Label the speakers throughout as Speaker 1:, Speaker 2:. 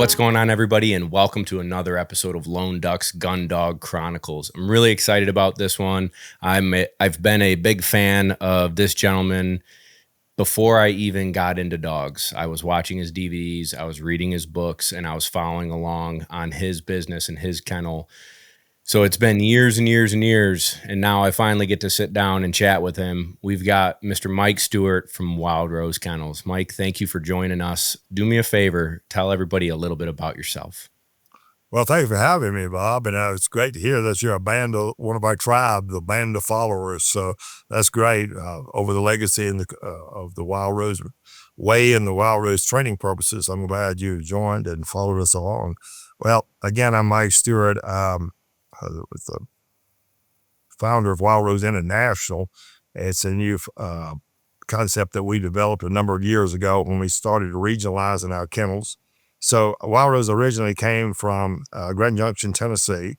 Speaker 1: What's going on, everybody, and welcome to another episode of Lone Duck's Gundog Chronicles. I'm really excited about this one. I've been a big fan of this gentleman before I even got into dogs. I was watching his DVDs, I was reading his books, and I was following along on his business and his kennel. So it's been years and years and years, and now I finally get to sit down and chat with him. We've got Mr. Mike Stewart from Wildrose Kennels. Mike, thank you for joining us. Do me a favor, tell everybody a little bit about yourself.
Speaker 2: Well, thank you for having me, Bob. And it's great to hear that you're one of our tribe, the band of followers. So that's great. Over the legacy of the Wild Rose Way and the Wild Rose training purposes, I'm glad you joined and followed us along. Well, again, I'm Mike Stewart, with the founder of Wild Rose International. It's a new concept that we developed a number of years ago when we started regionalizing our kennels. So Wild Rose originally came from Grand Junction, Tennessee.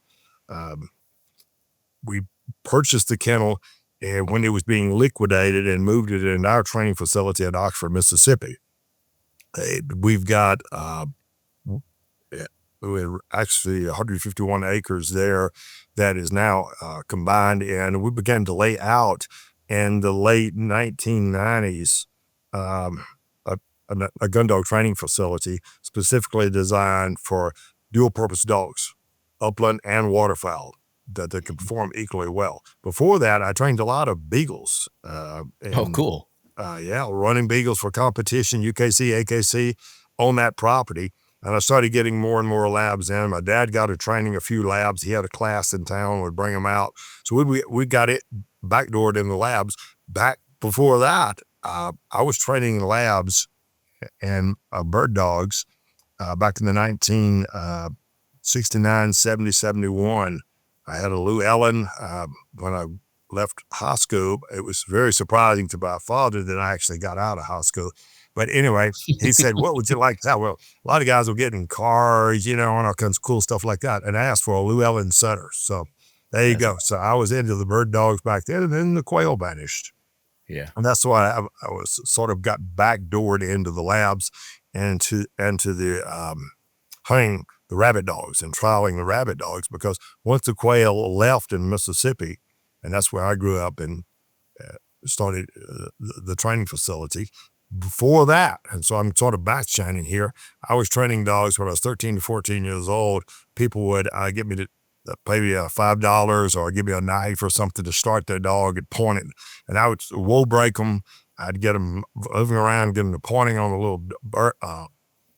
Speaker 2: We purchased the kennel when it was being liquidated and moved it in our training facility at Oxford, Mississippi. We've got actually 151 acres there that is now combined, and we began to lay out in the late 1990s a Gundog training facility specifically designed for dual-purpose dogs, upland and waterfowl, that can perform equally well. Before that, I trained a lot of beagles.
Speaker 1: Cool.
Speaker 2: Running beagles for competition, UKC, AKC, on that property. And I started getting more and more labs in. My dad got a training a few labs. He had a class in town, would bring them out. So we got it backdoored in the labs. Back before that, I was training labs and bird dogs back in the 1969, 70, 71. I had a Llewellyn when I left high school. It was very surprising to my father that I actually got out of high school. But anyway, he said, what would you like to have? Well, a lot of guys were getting cars, and all kinds of cool stuff like that. And I asked for a Llewellyn setter. So there you go. So I was into the bird dogs back then, and then the quail vanished.
Speaker 1: Yeah.
Speaker 2: And that's why I was sort of got backdoored into the labs and to the hunting the rabbit dogs and trialing the rabbit dogs, because once the quail left in Mississippi, and that's where I grew up and started the training facility. Before that, and so I'm sort of back shining here, I was training dogs when I was 13 to 14 years old. People would get me to pay me $5 or give me a knife or something to start their dog and point it. And I would wool break them. I'd get them moving around, get them to pointing on a little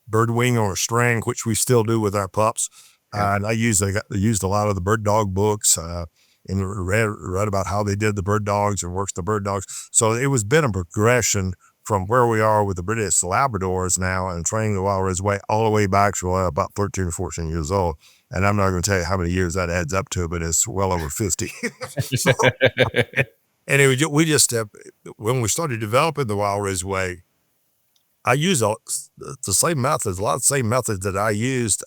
Speaker 2: bird wing or a string, which we still do with our pups. And I used a lot of the bird dog books and read about how they did the bird dogs and works the bird dogs. So it was been a progression from where we are with the British Labradors now and training the Wild Rose Way all the way back to about 13 or 14 years old. And I'm not going to tell you how many years that adds up to, but it's well over 50. So, anyway, we just, when we started developing the Wild Rose Way, I used the same methods, a lot of the same methods that I used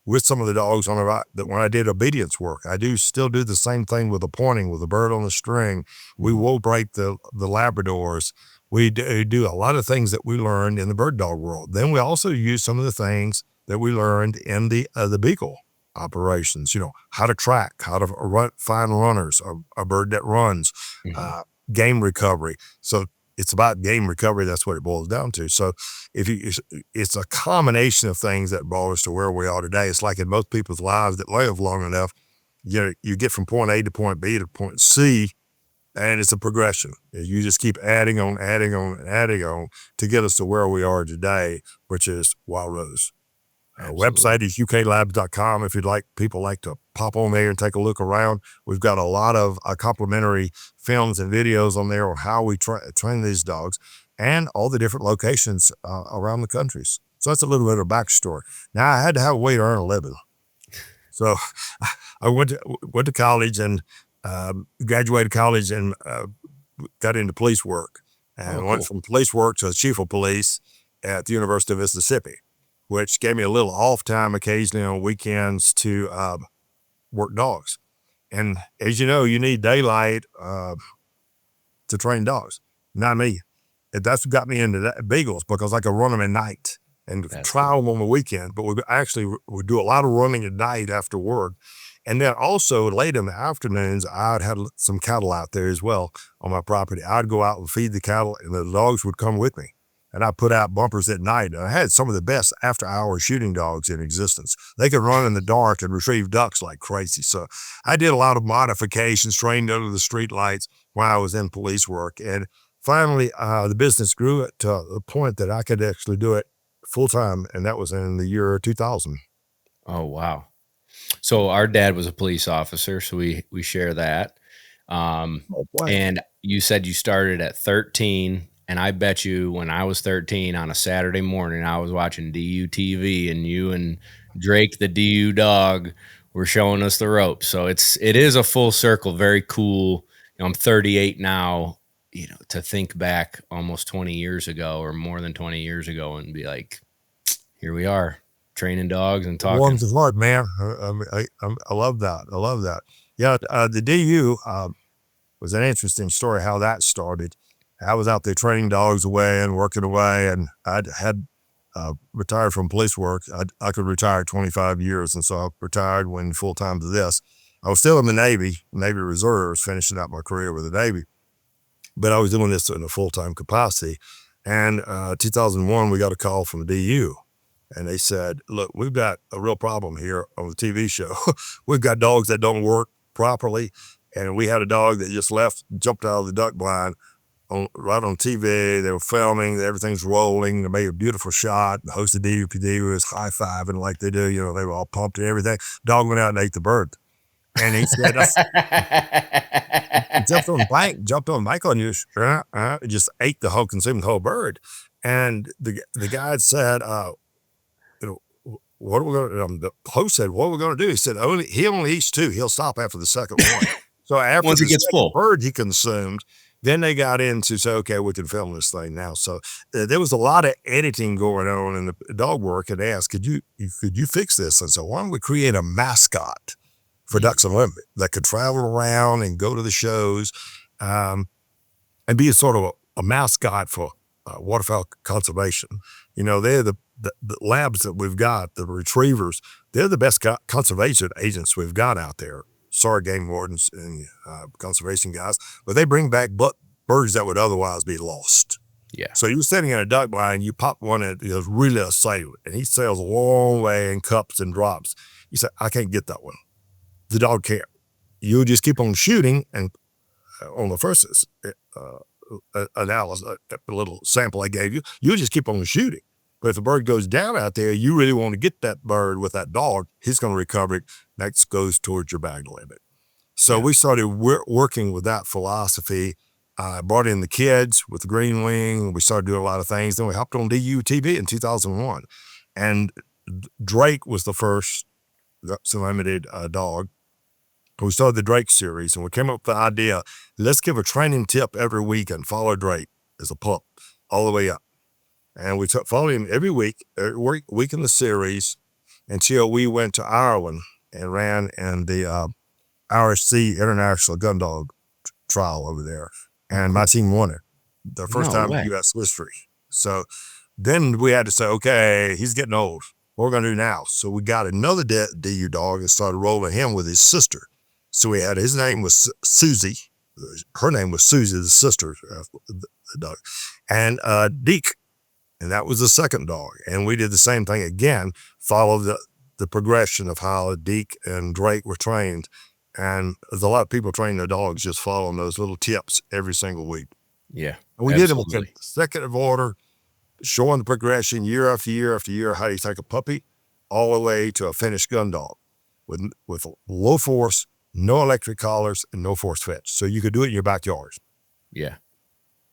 Speaker 2: with some of the dogs when I did obedience work. I still do the same thing with the pointing, with the bird on the string. We will break the Labradors. We do a lot of things that we learned in the bird dog world. Then we also use some of the things that we learned in the beagle operations, how to track, how to find runners, a bird that runs, game recovery. So it's about game recovery. That's what it boils down to. So it's a combination of things that brought us to where we are today. It's like in most people's lives that live long enough, you get from point A to point B to point C, and it's a progression. You just keep adding on to get us to where we are today, which is Wild Rose. Website is uklabs.com. If people like to pop on there and take a look around. We've got a lot of complimentary films and videos on there on how we train these dogs and all the different locations around the countries. So that's a little bit of backstory. Now, I had to have a way to earn a living. So I went to college and graduated college and got into police work. And went from police work to chief of police at the University of Mississippi, which gave me a little off time occasionally on weekends to work dogs. And as you know, you need daylight to train dogs. Not me. That's what got me into beagles, because I could run them at night. and
Speaker 1: That's
Speaker 2: try
Speaker 1: cool.
Speaker 2: them on the weekend. But we actually would do a lot of running at night after work. And then also late in the afternoons, I'd had some cattle out there as well on my property. I'd go out and feed the cattle, and the dogs would come with me. And I put out bumpers at night. And I had some of the best after-hour shooting dogs in existence. They could run in the dark and retrieve ducks like crazy. So I did a lot of modifications, trained under the street lights while I was in police work. And finally, the business grew to the point that I could actually do it full-time, and that was in the year 2000.
Speaker 1: Oh, wow. So our dad was a police officer, so we share that.
Speaker 2: Oh, boy.
Speaker 1: And you said you started at 13, and I bet you when I was 13 on a Saturday morning, I was watching DU TV, and you and Drake, the DU dog, were showing us the ropes. So it is a full circle, very cool. I'm 38 now, to think back almost 20 years ago or more than 20 years ago and be like, here we are training dogs and
Speaker 2: It warms
Speaker 1: talking.
Speaker 2: the heart, man. I love that. I love that. Yeah, the DU was an interesting story how that started. I was out there training dogs away and working away, and I'd had retired from police work. I could retire 25 years, and so I retired, went full time to this. I was still in the Navy Reserves, finishing out my career with the Navy, but I was doing this in a full time capacity. And 2001, we got a call from the DU. And they said, look, we've got a real problem here on the TV show. We've got dogs that don't work properly. And we had a dog that just jumped out of the duck blind right on TV. They were filming, everything's rolling. They made a beautiful shot. The host of DUPD was high-fiving like they do. They were all pumped and everything. Dog went out and ate the bird. And he said, he jumped on the mic on you, just ate consumed the whole bird. And the guy said, what are we going to, the host said, what are we going to do? He said, he only eats two. He'll stop after the second one. So after
Speaker 1: Once
Speaker 2: the
Speaker 1: it gets
Speaker 2: second
Speaker 1: full.
Speaker 2: bird he consumed, then they got into say, okay, we can film this thing now. So there was a lot of editing going on in the dog work, and they asked, could you fix this? And so why don't we create a mascot for Ducks Unlimited that could travel around and go to the shows and be a sort of a mascot for waterfowl conservation. They're the labs that we've got, the retrievers, they're the best conservation agents we've got out there. Sorry, game wardens and conservation guys, but they bring back birds that would otherwise be lost.
Speaker 1: Yeah.
Speaker 2: So you're sitting in a duck blind, you pop one that is really excited, and he sails a long way in cups and drops. You say, I can't get that one. The dog can't. You just keep on shooting, and on the first analysis, a little sample I gave you, you just keep on shooting. But if the bird goes down out there, you really want to get that bird with that dog, he's going to recover it. Next goes towards your bag limit. So we started working with that philosophy. I brought in the kids with the Green Wing. We started doing a lot of things. Then we hopped on DU TV in 2001. And Drake was the first limited dog. We started the Drake series, and we came up with the idea, let's give a training tip every week and follow Drake as a pup all the way up. And we followed him every week in the series until we went to Ireland and ran in the RSC International Gundog trial over there. And my team won it. The first time in U.S. history. So then we had to say, okay, he's getting old. What are we going to do now? So we got another DU dog and started rolling him with his sister. So we had, his name was Susie. Her name was Susie, the sister of the dog. And Deke. And that was the second dog. And we did the same thing again, followed the progression of how Deke and Drake were trained. And there's a lot of people training their dogs just following those little tips every single week.
Speaker 1: Yeah.
Speaker 2: And we did them in second of order, showing the progression year after year after year, how you take a puppy all the way to a finished gun dog with low force, no electric collars, and no force fetch. So you could do it in your backyard.
Speaker 1: Yeah.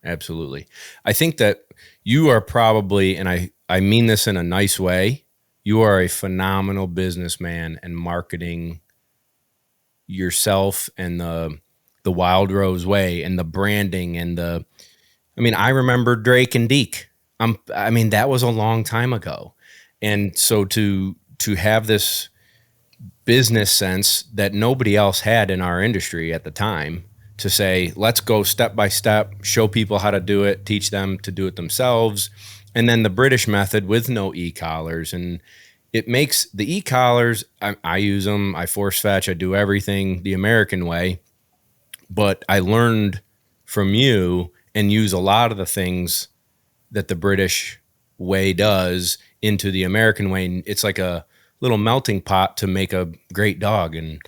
Speaker 1: Absolutely. I think that you are probably, and I mean this in a nice way, you are a phenomenal businessman and marketing yourself and the Wildrose way and the branding and I remember Drake and Deke. That was a long time ago. And so to have this business sense that nobody else had in our industry at the time, to say, let's go step by step, show people how to do it, teach them to do it themselves. And then the British method with no e-collars, and it makes the e-collars, I use them, I force fetch, I do everything the American way, but I learned from you and use a lot of the things that the British way does into the American way. And it's like a little melting pot to make a great dog. And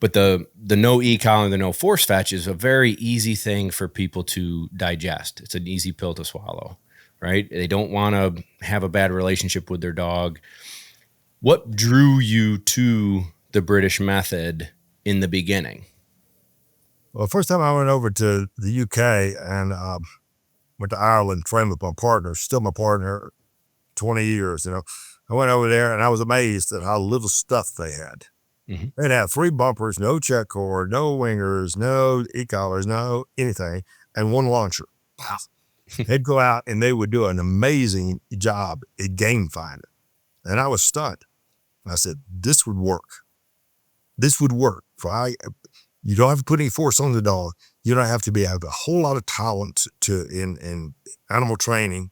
Speaker 1: but the no e-collar and the no force fetch is a very easy thing for people to digest. It's an easy pill to swallow, right? They don't want to have a bad relationship with their dog. What drew you to the British method in the beginning?
Speaker 2: Well, first time I went over to the UK and went to Ireland, trained with my partner, still my partner, 20 years, I went over there and I was amazed at how little stuff they had.
Speaker 1: Mm-hmm.
Speaker 2: They'd have 3 bumpers, no check cord, no wingers, no e-collars, no anything, and 1 launcher. Wow. They'd go out and they would do an amazing job at game finding. And I was stunned. I said, this would work. This would work. You don't have to put any force on the dog. You don't have to have a whole lot of talent in animal training.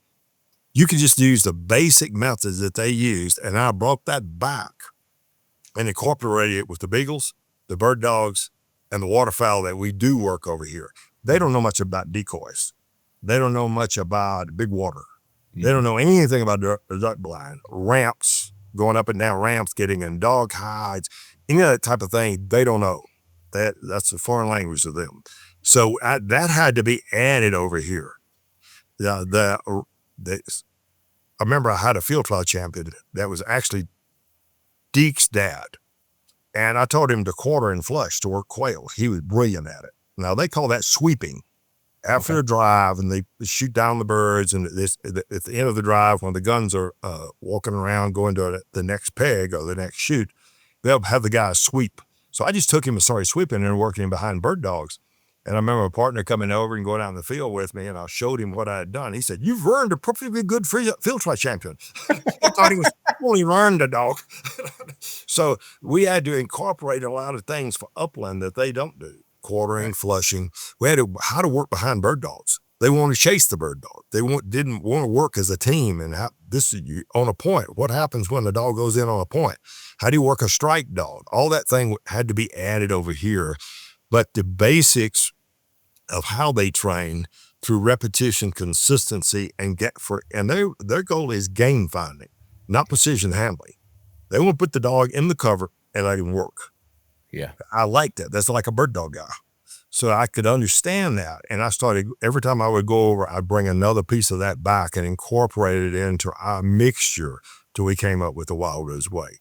Speaker 2: You can just use the basic methods that they used, and I brought that back and incorporated it with the beagles, the bird dogs, and the waterfowl that we do work over here. They don't know much about decoys. They don't know much about big water. They don't know anything about the duck blind, ramps, going up and down ramps, getting in dog hides, any of that type of thing. They don't know. That's a foreign language to them. So that had to be added over here. I remember I had a field trial champion that was actually Deke's dad. And I taught him to quarter and flush to work quail. He was brilliant at it. Now, they call that sweeping. After a drive, and they shoot down the birds, and at the end of the drive, when the guns are walking around going to the next peg or the next shoot, they'll have the guy sweep. So I just took him and started sweeping and working him behind bird dogs. And I remember a partner coming over and going out in the field with me, and I showed him what I had done. He said, "You've earned a perfectly good field trial champion." I thought he was only learned a dog. So we had to incorporate a lot of things for upland that they don't do. Quartering, flushing. We had how to work behind bird dogs. They want to chase the bird dog. They didn't want to work as a team. And on a point. What happens when the dog goes in on a point? How do you work a strike dog? All that thing had to be added over here. But the basics of how they train through repetition, consistency, and their goal is game finding, not precision handling. They want to put the dog in the cover and let him work.
Speaker 1: Yeah.
Speaker 2: I like that. That's like a bird dog guy. So I could understand that. And I started, every time I would go over, I'd bring another piece of that back and incorporate it into our mixture till we came up with the Wildrose way.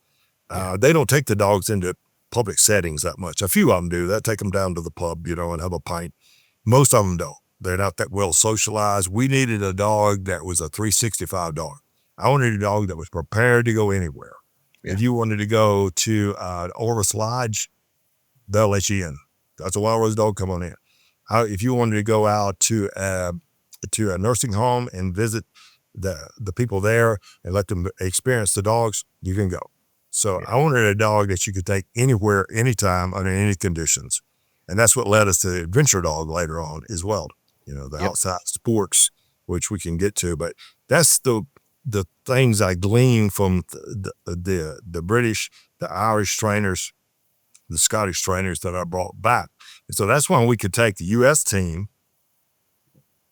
Speaker 2: Yeah. They don't take the dogs into public settings that much. A few of them do. They'll take them down to the pub, and have a pint. Most of them don't. They're not that well socialized. We needed a dog that was a 365 dog. I wanted a dog that was prepared to go anywhere. Yeah. If you wanted to go to Orvis Lodge, they'll let you in. That's a Wildrose dog, come on in. If you wanted to go out to a nursing home and visit the people there and let them experience the dogs, you can go. So yeah. I wanted a dog that you could take anywhere, anytime, under any conditions. And that's what led us to the adventure dog later on as well. The outside sports, which we can get to. But that's the things I gleaned from the British, the Irish trainers, the Scottish trainers that I brought back. And so that's when we could take the U.S. team,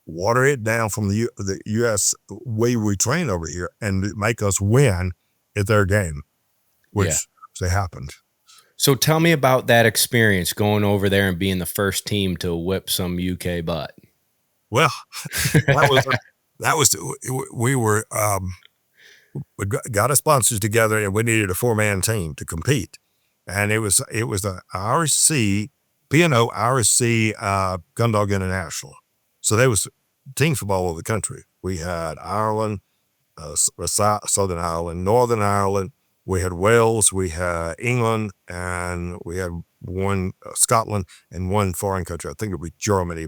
Speaker 2: water it down from the U.S. way we train over here, and make us win at their game, which happened.
Speaker 1: So tell me about that experience going over there and being the first team to whip some UK butt.
Speaker 2: Well, we got our sponsors together, and we needed a 4-man team to compete. And it was the RSC, P&O RSC Gundog International. So there was teams from all over the country. We had Ireland, Southern Ireland, Northern Ireland. We had Wales, we had England, and we had one Scotland and one foreign country. I think it was Germany,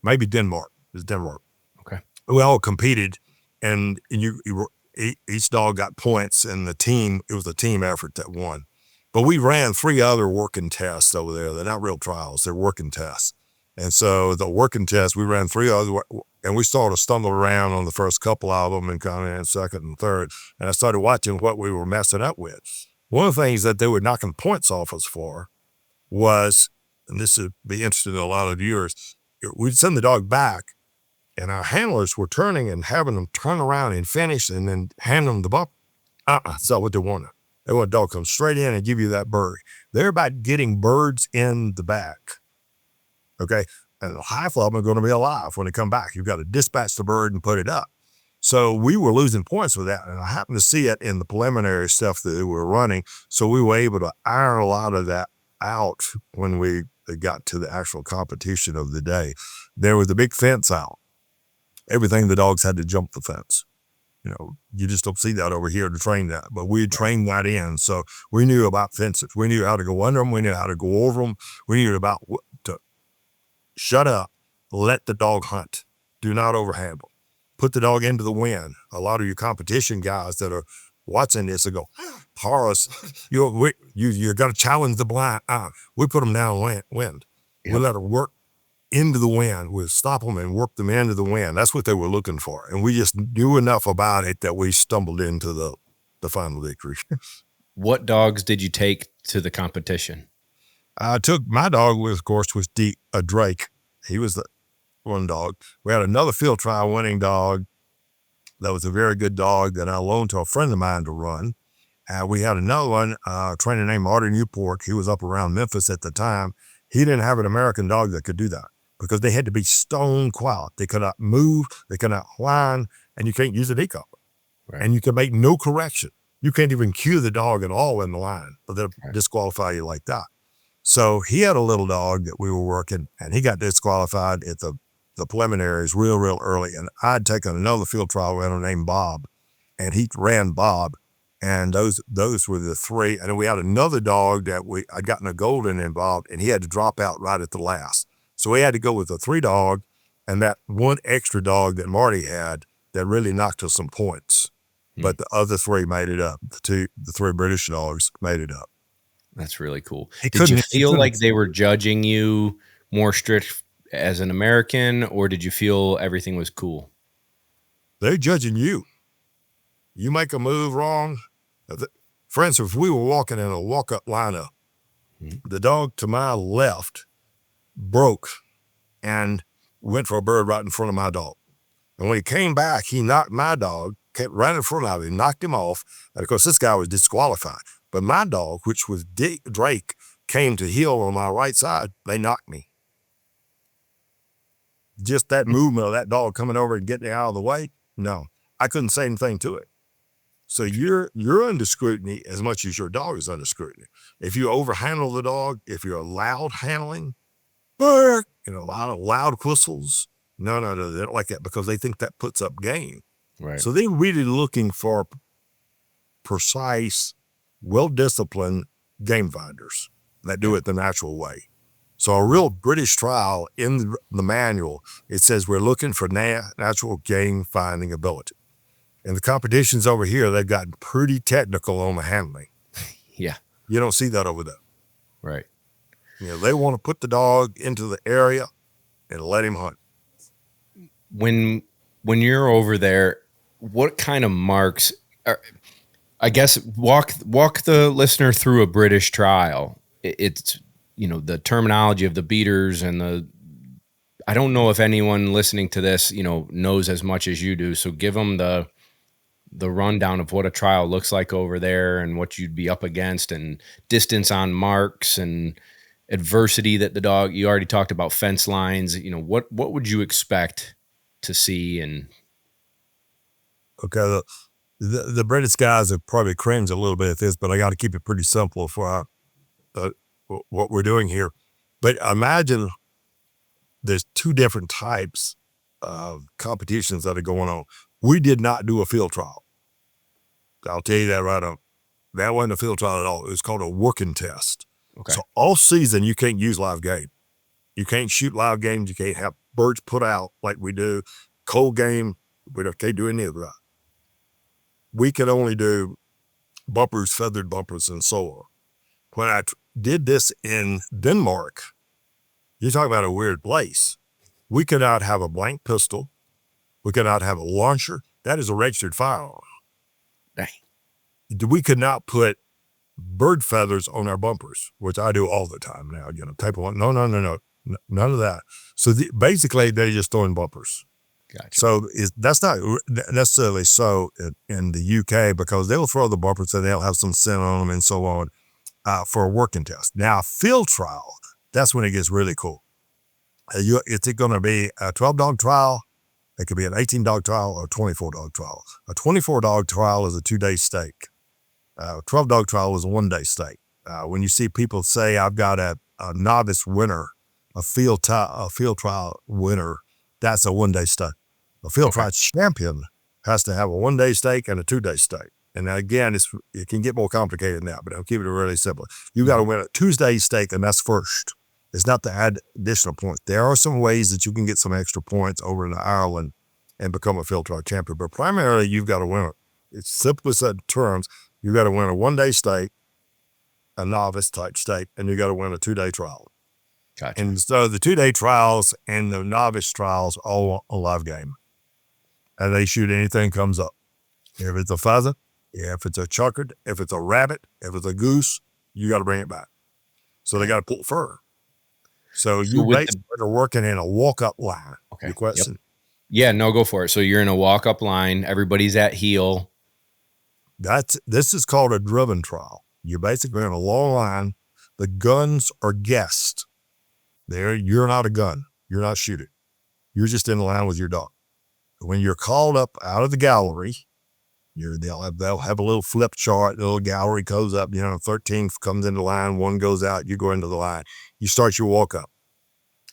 Speaker 2: maybe Denmark. It was Denmark.
Speaker 1: Okay.
Speaker 2: We all competed, and each dog got points, and it was a team effort that won. But we ran 3 other working tests over there. They're not real trials. They're working tests. And so the working test, we ran 3 others, and we sort of stumbled around on the first couple of them and kind of in second and third. And I started watching what we were messing up with. One of the things that they were knocking points off us for was, and this would be interesting to a lot of viewers, we'd send the dog back, and our handlers were turning and having them turn around and finish and then hand them the bump. That's not what they wanted. They want a dog to come straight in and give you that bird. They're about getting birds in the back. Okay? And half of them are going to be alive when they come back. You've got to dispatch the bird and put it up. So we were losing points with that, and I happened to see it in the preliminary stuff that we were running, so we were able to iron a lot of that out when we got to the actual competition of the day. There was a big fence out. Everything, the dogs had to jump the fence. You just don't see that over here to train that, but we trained that in. So we knew about fences. We knew how to go under them. We knew how to go over them. We knew about to shut up, let the dog hunt. Do not overhandle. Put the dog into the wind. A lot of your competition guys that are watching this will go, Horace, you're going to challenge the blind. We put them down wind.
Speaker 1: Yep.
Speaker 2: We let them work into the wind. We'd stop them and work them into the wind. That's what they were looking for. And we just knew enough about it that we stumbled into the final victory.
Speaker 1: What dogs did you take to the competition?
Speaker 2: I took my dog, of course, was Drake. He was the one dog. We had another field trial winning dog that was a very good dog that I loaned to a friend of mine to run. We had another one, a trainer named Marty Newport. He was up around Memphis at the time. He didn't have an American dog that could do that because they had to be stone quiet. They could not move, they could not whine, and you can't use a decoy.
Speaker 1: Right.
Speaker 2: And you can make no correction. You can't even cue the dog at all in the line, but they'll disqualify you like that. So he had a little dog that we were working, and he got disqualified at the preliminaries real early. And I'd taken another field trial runner named Bob, and he ran Bob. And those were the 3. And then we had another dog that I'd gotten a golden involved, and he had to drop out right at the last. So we had to go with the 3 dog and that one extra dog that Marty had that really knocked us some points. But the other 3 made it up. The 3 British dogs made it up.
Speaker 1: That's really cool. Did you feel like they were judging you more strict as an American, or did you feel everything was cool?
Speaker 2: They're judging you. You make a move wrong. For instance, if we were walking in a walk-up lineup, the dog to my left broke and went for a bird right in front of my dog. And when he came back, he knocked my dog, kept right in front of him, knocked him off. And of course, this guy was disqualified. But my dog, which was Drake, came to heel on my right side. They knocked me. Just that movement of that dog coming over and getting out of the way, no, I couldn't say anything to it. So you're under scrutiny as much as your dog is under scrutiny. If you overhandle the dog, if you're loud handling, a lot of loud whistles, no, they don't like that because they think that puts up game.
Speaker 1: Right.
Speaker 2: So they're really looking for precise, well-disciplined game finders that do it the natural way. So a real British trial in the manual, it says we're looking for natural game finding ability. And the competitions over here, they've gotten pretty technical on the handling.
Speaker 1: Yeah.
Speaker 2: You don't see that over there.
Speaker 1: Right.
Speaker 2: They want to put the dog into the area and let him hunt.
Speaker 1: When you're over there, what kind of marks I guess walk the listener through a British trial. It's the terminology of the beaters and I don't know if anyone listening to this, knows as much as you do. So give them the rundown of what a trial looks like over there and what you'd be up against and distance on marks and adversity that the dog, you already talked about fence lines, what would you expect to see? And
Speaker 2: okay, the British guys have probably cringed a little bit at this, but I got to keep it pretty simple for what we're doing here. But imagine there's 2 different types of competitions that are going on. We did not do a field trial. I'll tell you that right up. That wasn't a field trial at all. It was called a working test.
Speaker 1: Okay.
Speaker 2: So all season, you can't use live game. You can't shoot live games. You can't have birds put out like we do. Cold game, we can't do any of that. We can only do bumpers, feathered bumpers, and so on. When I did this in Denmark, You're talking about a weird place. We cannot have a blank pistol. We cannot have a launcher. That is a registered firearm.
Speaker 1: Dang.
Speaker 2: We could not put bird feathers on our bumpers, which I do all the time now. Type of one. No, none of that. So basically, they're just throwing bumpers.
Speaker 1: Gotcha.
Speaker 2: So that's not necessarily so in the UK, because they'll throw the bumpers and they'll have some scent on them and so on for a working test. Now, field trial, that's when it gets really cool. It's going to be a 12-dog trial. It could be an 18-dog trial or a 24-dog trial. A 24-dog trial is a 2-day stake. A 12-dog trial is a 1-day stake. When you see people say, I've got a novice winner, a field trial winner, that's a 1-day stake. A field trial champion has to have a 1-day stake and a 2-day stake. And again, it can get more complicated than that, but I'll keep it really simple. You got to win a 2-day stake, and that's first. It's not to add additional points. There are some ways that you can get some extra points over in Ireland and become a field trial champion, but primarily you've got to win it. It's simplest terms. You've got to win a 1-day stake, a novice type stake, and you got to win a 2-day trial.
Speaker 1: Gotcha.
Speaker 2: And so the 2-day trials and the novice trials are all a live game. And they shoot anything comes up. If it's a pheasant, if it's a chukard, if it's a rabbit, if it's a goose, you got to bring it back. So they got to pull fur. So you basically are working in a walk-up line.
Speaker 1: Okay.
Speaker 2: Your question?
Speaker 1: Yep. Yeah, no, go for it. So you're in a walk-up line. Everybody's at heel.
Speaker 2: This is called a driven trial. You're basically in a long line. The guns are guessed. You're not a gun. You're not shooting. You're just in line with your dog. When you're called up out of the gallery, they'll have a little flip chart. The little gallery goes up. 13 comes into line. 1 goes out. You go into the line. You start your walk up.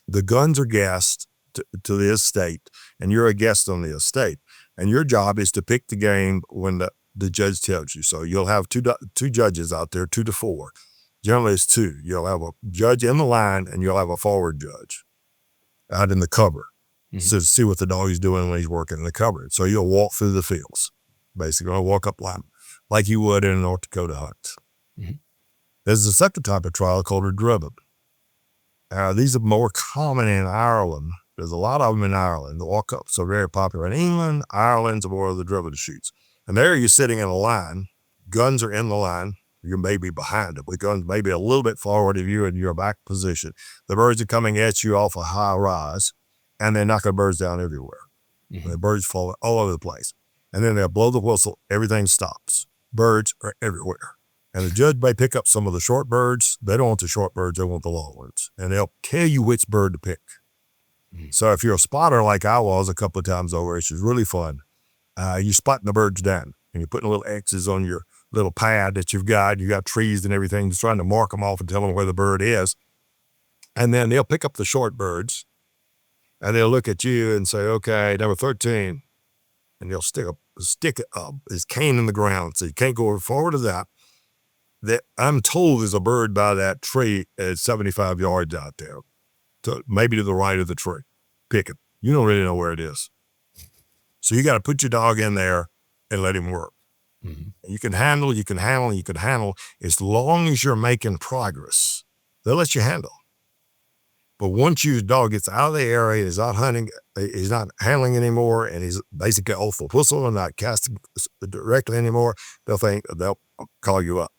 Speaker 2: The guns are guessed to the estate, and you're a guest on the estate. And your job is to pick the game when the judge tells you. So you'll have two judges out there, 2 to 4. Generally, it's 2. You'll have a judge in the line, and you'll have a forward judge out in the cover. So to see what the dog is doing when he's working in the cover. So you'll walk through the fields, basically, or walk up line, like you would in a North Dakota hunt. Mm-hmm. There's a second type of trial called a driven. These are more common in Ireland. There's a lot of them in Ireland. The walk-ups are very popular in England. Ireland's more of the driven shoots. And there you're sitting in a line. Guns are in the line. You may be behind them. The guns may be a little bit forward of you in your back position. The birds are coming at you off a high rise, and they're knocking birds down everywhere. Mm-hmm. The birds fall all over the place. And then they'll blow the whistle. Everything stops. Birds are everywhere. And the judge may pick up some of the short birds. They don't want the short birds. They want the long ones. And they'll tell you which bird to pick. Mm-hmm. So if you're a spotter like I was a couple of times over, which is really fun, you're spotting the birds down. And you're putting little X's on your little pad that you've got. You got trees and everything, just trying to mark them off and tell them where the bird is. And then they'll pick up the short birds. And they'll look at you and say, okay, number 13. And they'll stick his cane in the ground. So you can't go forward to that. I'm told there's a bird by that tree at 75 yards out there, maybe to the right of the tree. Pick it. You don't really know where it is. So you got to put your dog in there and let him work. Mm-hmm. You can handle as long as you're making progress. They'll let you handle. But once your dog gets out of the area, he's not hunting, he's not handling anymore, and he's basically off the whistle and not casting directly anymore, they'll call you up.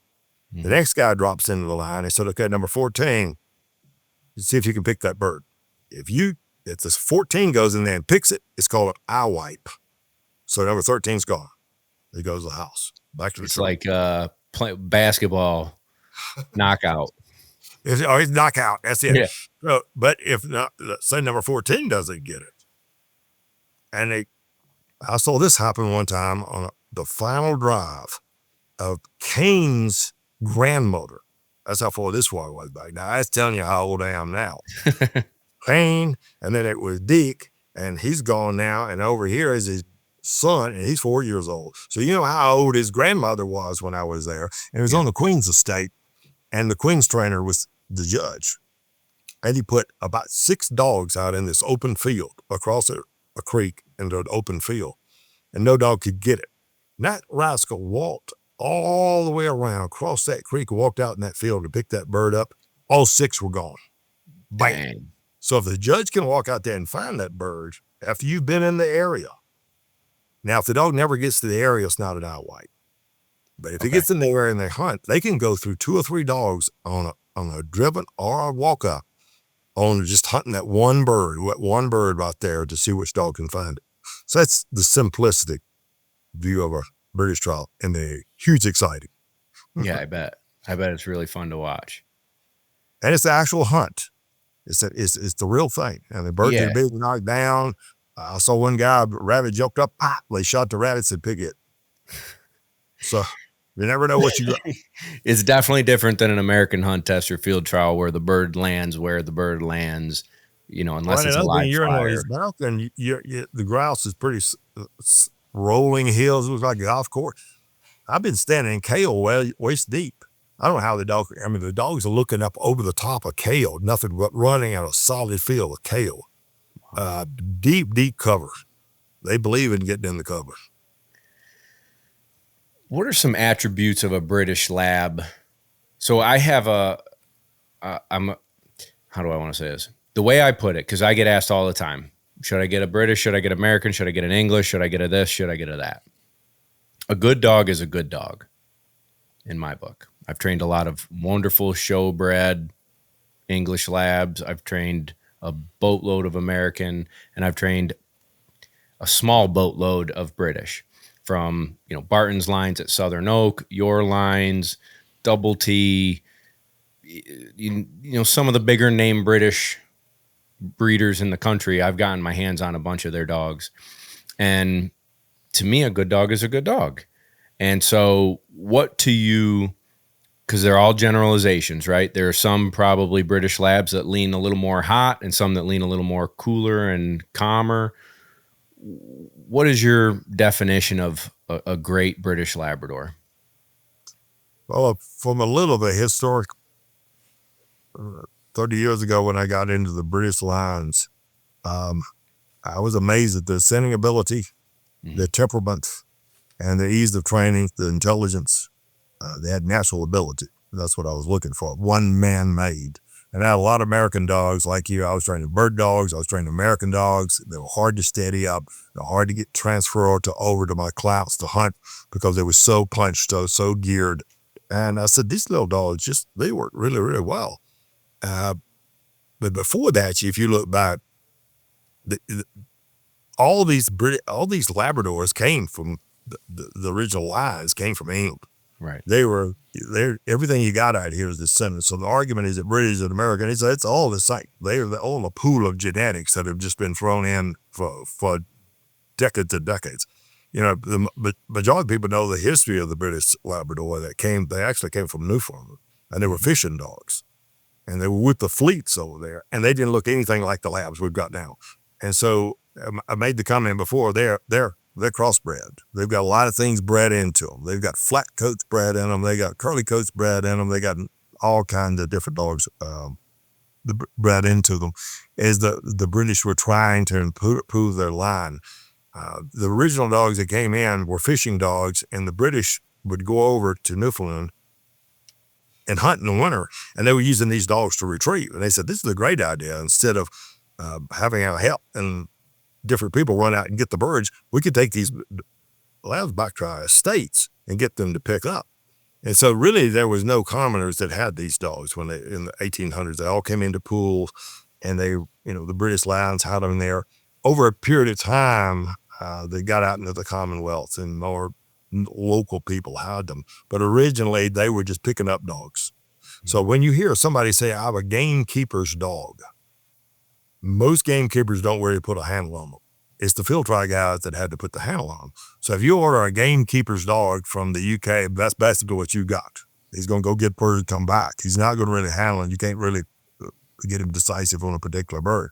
Speaker 2: Mm-hmm. The next guy drops into the line and said, okay, number 14, see if you can pick that bird. If this 14 goes in there and picks it, it's called an eye wipe. So number 13's gone. He goes to the house. Back to the tree.
Speaker 1: It's like basketball knockout.
Speaker 2: He's knockout. That's it. Yeah. So, but if not, say number 14 doesn't get it. And I saw this happen one time on the final drive of Kane's grandmother. That's how far this one was back. Now, that's telling you how old I am now. Kane, and then it was Deke, and he's gone now, and over here is his son, and he's 4 years old. So you know how old his grandmother was when I was there. And it was on the Queen's estate, and the Queen's trainer was the judge. And he put about 6 dogs out in this open field across a creek into an open field, and no dog could get it. And that rascal walked all the way around, crossed that creek, walked out in that field to pick that bird up. All 6 were gone. Bam. So if the judge can walk out there and find that bird after you've been in the area, now if the dog never gets to the area, it's not an outright. But if he gets in the area and they hunt, they can go through 2 or 3 dogs on a driven or a walk up on just hunting that one bird right there to see which dog can find it. So that's the simplistic view of a British trial, and they're huge exciting.
Speaker 1: Yeah, I bet it's really fun to watch.
Speaker 2: And it's the actual hunt. It's the real thing. And the bird get big knocked down. I saw one guy, a rabbit jumped up, pop, they shot the rabbit, said pick it. So you never know what you got.
Speaker 1: It's definitely different than an American hunt test or field trial where the bird lands where the bird lands, unless it's a live fire.
Speaker 2: And the grouse is pretty rolling hills. It looks like a golf course. I've been standing in kale waist deep. I don't know how the dogs are looking up over the top of kale, nothing but running out a solid field of kale. Deep cover. They believe in getting in the cover.
Speaker 1: What are some attributes of a British lab? So I have how do I want to say this? The way I put it, because I get asked all the time, should I get a British? Should I get American? Should I get an English? Should I get a this? Should I get a that? A good dog is a good dog, in my book. I've trained a lot of wonderful showbred English labs. I've trained a boatload of American, and I've trained a small boatload of British, from Barton's lines at Southern Oak, your lines, Double T, some of the bigger name British breeders in the country. I've gotten my hands on a bunch of their dogs, and to me, a good dog is a good dog. And so, what to you? Because they're all generalizations, right? There are some probably British labs that lean a little more hot and some that lean a little more cooler and calmer. What is your definition of a great British Labrador?
Speaker 2: Well, from a little bit historic, 30 years ago when I got into the British lines, I was amazed at their sending ability, their temperament, and the ease of training, the intelligence. They had natural ability. That's what I was looking for. One man made. And I had a lot of American dogs like you. I was training bird dogs. I was training American dogs. They were hard to steady up. They're hard to get transferred over to my class to hunt because they were so punched, so geared. And I said, these little dogs, they work really, really well. But before that, if you look back, all these Labradors came from the original lines came from England.
Speaker 1: Right.
Speaker 2: Everything you got out here is descendants. So the argument is that British and American, it's all the same. They're all a pool of genetics that have just been thrown in for decades and decades. The majority of people know the history of the British Labrador they actually came from Newfoundland, and they were fishing dogs. And they were with the fleets over there, and they didn't look anything like the labs we've got now. And so I made the comment before, they're crossbred. They've got a lot of things bred into them. They've got flat coats bred in them. They got curly coats bred in them. They got all kinds of different dogs bred into them. As the British were trying to improve their line, the original dogs that came in were fishing dogs, and the British would go over to Newfoundland and hunt in the winter, and they were using these dogs to retrieve. And they said, this is a great idea. Instead of having our help and different people run out and get the birds, we could take these labs back to our estates and get them to pick up. And so really there was no commoners that had these dogs in the 1800s. They all came into pools, and the British Lions had them there. Over a period of time, they got out into the Commonwealth, and more local people had them. But originally they were just picking up dogs. So when you hear somebody say, I have a gamekeeper's dog, most gamekeepers don't really put a handle on them. It's the field trial guys that had to put the handle on them. So if you order a gamekeeper's dog from the UK, that's basically what you got. He's going to go get birds and come back. He's not going to really handle it. You can't really get him decisive on a particular bird.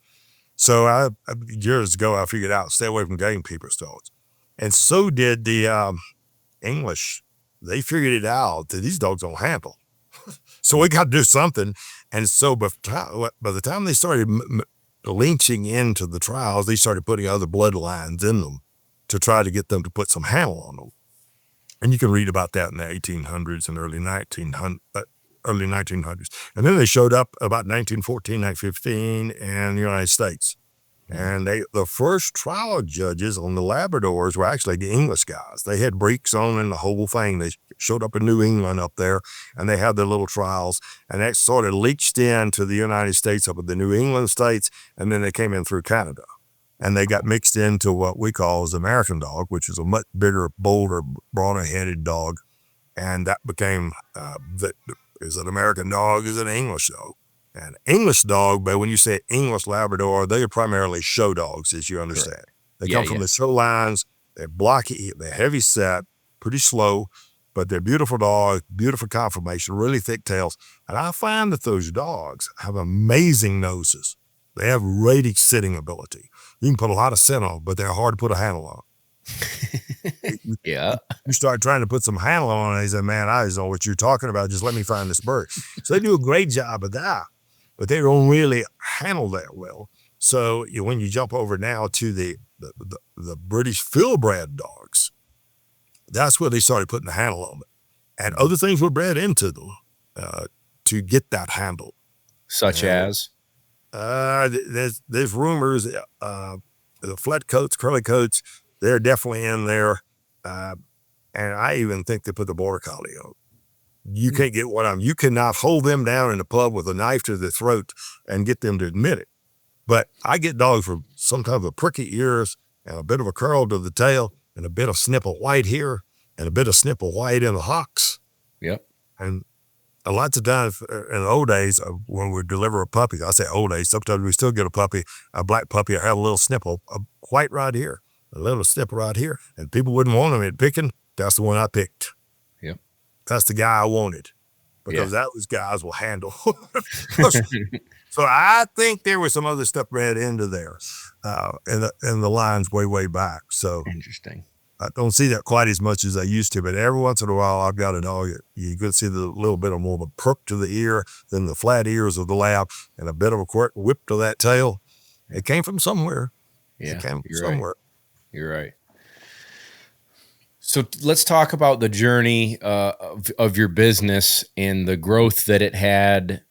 Speaker 2: So years ago, I figured out, stay away from gamekeeper's dogs. And so did the English. They figured it out that these dogs don't handle. So we got to do something. And so by the time they started lynching into the trials, they started putting other bloodlines in them to try to get them to put some handle on them. And you can read about that in the 1800s and early 1900s. early 1900s. And then they showed up about 1914, 1915 in the United States. And the first trial judges on the Labradors were actually the English guys. They had breeks on and the whole thing. They showed up in New England up there, and they had their little trials. And that sort of leached into the United States up at the New England states, and then they came in through Canada. And they got mixed into what we call as American dog, which is a much bigger, bolder, broader-headed dog. And that became, is an American dog, is an English dog. An English dog, but when you say English Labrador, they are primarily show dogs, as you understand. Correct. They come from the show lines. They're blocky, they're heavy set, pretty slow, but they're beautiful dogs, beautiful conformation, really thick tails. And I find that those dogs have amazing noses. They have great sitting ability. You can put a lot of scent on, but they're hard to put a handle on.
Speaker 1: Yeah.
Speaker 2: You start trying to put some handle on it, and they say, man, I don't know what you're talking about. Just let me find this bird. So they do a great job of that, but they don't really handle that well. So when you jump over now to the British field-bred dogs, that's where they started putting the handle on it. And other things were bred into them to get that handle.
Speaker 1: Such as?
Speaker 2: There's rumors, the flat coats, curly coats, they're definitely in there. And I even think they put the border collie on. You can't get one of them. You cannot hold them down in the pub with a knife to the throat and get them to admit it. But I get dogs with sometimes a pricky ears and a bit of a curl to the tail and a bit of snip of white here and a bit of snip of white in the hocks.
Speaker 1: Yep.
Speaker 2: And lots of times in the old days when we deliver a puppy, I say old days, sometimes we still get a puppy, a black puppy, I have a little snip of white right here, a little snip right here. And people wouldn't want them at picking. That's the one I picked.
Speaker 1: Yep.
Speaker 2: That's the guy I wanted because those guys will handle. So I think there was some other stuff read into there in the lines way back. So
Speaker 1: interesting.
Speaker 2: I don't see that quite as much as I used to, but every once in a while I've got a dog. You could see the little bit of more of a perk to the ear than the flat ears of the lab and a bit of a whip to that tail. It came from somewhere.
Speaker 1: Yeah,
Speaker 2: it came from
Speaker 1: Right.
Speaker 2: somewhere.
Speaker 1: You're right. So let's talk about the journey of your business and the growth that it had,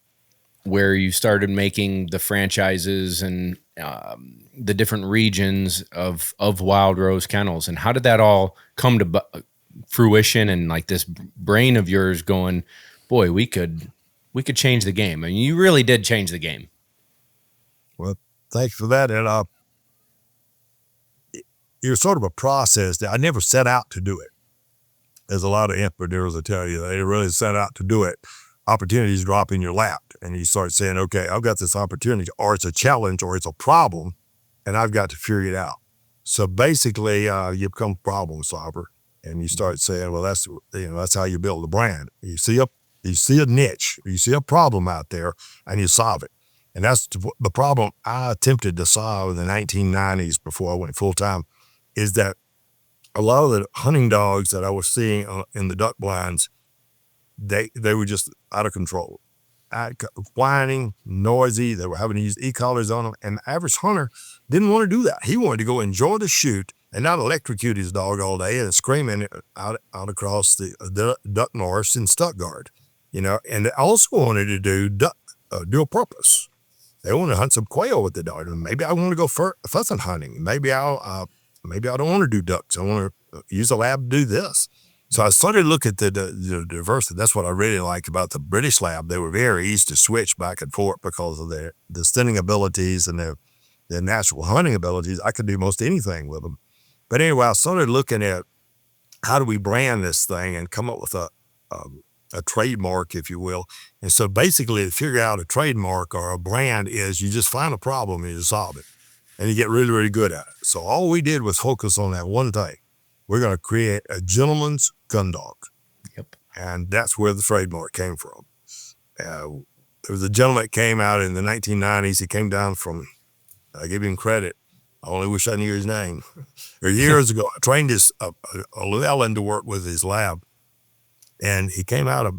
Speaker 1: where you started making the franchises and the different regions of Wildrose Kennels. And how did that all come to fruition? And like this brain of yours going, boy, we could change the game. I mean, you really did change the game.
Speaker 2: Well, thanks for that. And it was sort of a process that I never set out to do it. There's a lot of entrepreneurs that tell you they really set out to do it. Opportunities drop in your lap and you start saying, okay, I've got this opportunity, or it's a challenge, or it's a problem, and I've got to figure it out. So basically, you become a problem solver, and you start saying, well, that's how you build a brand. You see a niche, you see a problem out there, and you solve it. And that's the problem I attempted to solve in the 1990s before I went full time, is that a lot of the hunting dogs that I was seeing in the duck blinds, they were just out of control, whining, noisy. They were having to use e-collars on them. And the average hunter didn't want to do that. He wanted to go enjoy the shoot and not electrocute his dog all day and screaming out across the duck marsh in Stuttgart, And they also wanted to do dual purpose. They want to hunt some quail with the dog. Maybe I want to go pheasant hunting. Maybe I don't want to do ducks. I want to use a lab to do this. So I started to look at the diversity. That's what I really liked about the British lab. They were very easy to switch back and forth because of their stinting abilities and their natural hunting abilities. I could do most anything with them. But anyway, I started looking at how do we brand this thing and come up with a trademark, if you will. And so basically to figure out a trademark or a brand is you just find a problem and you solve it. And you get really, really good at it. So all we did was focus on that one thing. We're going to create a gentleman's Gundog.
Speaker 1: Yep.
Speaker 2: And that's where the trademark came from. There was a gentleman that came out in the 1990s. He came down from, I give him credit, I only wish I knew his name. Years ago, I trained a Llewellyn to work with his lab. And he came out of